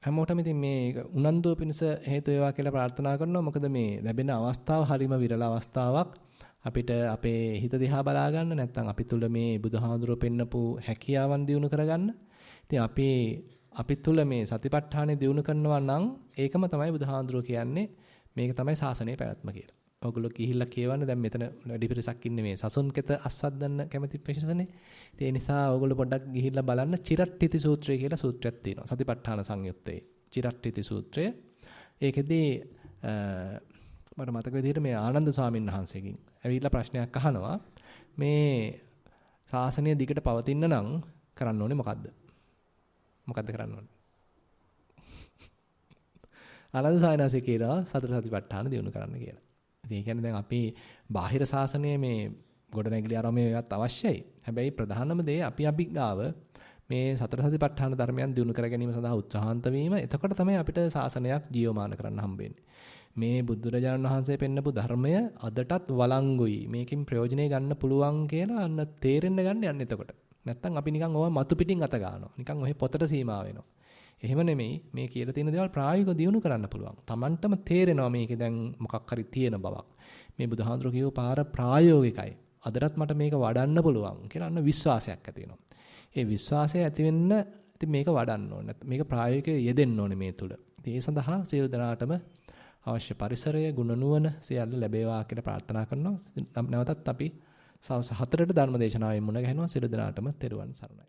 හැමෝටම ඉතින් මේ උනන්දුව පිණිස හේතු වේවා කියලා ප්‍රාර්ථනා කරනවා. මොකද මේ ලැබෙන අවස්ථාව හරිම විරල අවස්ථාවක්. අපිට අපේ හිත දිහා බලා ගන්න නැත්නම් අපි තුල මේ බුදුහාඳුරෝ පෙන්නපු හැකියාවන් දිනු කරගන්න. ඉතින් අපි තුල මේ සතිපට්ඨානෙ දිනු කරනවා නම් ඒකම තමයි බුදුහාඳුරෝ කියන්නේ මේක තමයි ශාසනයේ පැවැත්ම කියලා. ඔයගොල්ලෝ ගිහිල්ලා කියවන්න දැන් මෙතන වැඩි පිරිසක් ඉන්නේ මේ සසුන් කෙත අස්සද්දන්න කැමති පිරිසනේ. ඒ නිසා ඔයගොල්ලෝ පොඩ්ඩක් ගිහිල්ලා බලන්න චිරට්ඨිති සූත්‍රය කියලා සූත්‍රයක් තියෙනවා. සතිපට්ඨාන සංයුත්තේ චිරට්ඨිති සූත්‍රය. ඒකෙදී මට මතක විදිහට මේ ආනන්ද ස්වාමීන් වහන්සේගෙන් ඇවිල්ලා ප්‍රශ්නයක් අහනවා. මේ ශාසනය දිගට පවතින්න නම් කරන්න ඕනේ මොකද්ද? මොකද්ද කරන්න ඕනේ? ආනන්ද සායනාසේ කියනවා සතර සතිපට්ඨාන දිනු කරන්න කියලා. ඒ කියන්නේ දැන් අපි බාහිර ශාසනයේ මේ ගොඩනැගිලි ආරම්භයත් අවශ්‍යයි. හැබැයි ප්‍රධානම දේ අපි ගාව මේ සතර සතිපට්ඨාන ධර්මයන් දිනු කර ගැනීම සඳහා උත්සාහන්ත වීම. එතකොට තමයි අපිට ශාසනයක් ජීවමාන කරන්න හම්බෙන්නේ. මේ බුදුරජාණන් වහන්සේ පෙන්නපු ධර්මය අදටත් වළංගුයි. මේකෙන් ප්‍රයෝජනෙ ගන්න පුළුවන් කියලා අන්න තේරෙන්න ගන්න යන්න එතකොට. නැත්තම් අපි නිකන් ඕවා මතු පිටින් අත ගන්නවා. නිකන් ඔහේ පොතට සීමා වෙනවා. එහෙම නෙමෙයි මේ කියලා තියෙන දේවල් ප්‍රායෝගිකව දියුණු කරන්න පුළුවන්. Tamanටම තේරෙනවා මේකේ දැන් මොකක් හරි තියෙන බවක්. මේ බුදුහාඳුර කියව පාර ප්‍රායෝගිකයි. අදටත් මට මේක වඩන්න පුළුවන් කියලා අන්න විශ්වාසයක් ඇති වෙනවා. ඒ විශ්වාසය ඇති වෙන්න ඉතින් මේක වඩන්න ඕනේ. මේක ප්‍රායෝගිකව යෙදෙන්න ඕනේ මේ තුල. ඉතින් ඒ සඳහා සියලු දෙනාටම අවශ්‍ය පරිසරය, ගුණ නුවණ සියල්ල ලැබේවා කියලා ප්‍රාර්ථනා කරනවා. නැවතත් අපි සවස් 4ට ධර්ම දේශනාවෙන් මුණ ගැහෙනවා. සියලු දෙනාටම තෙරුවන් සරණයි.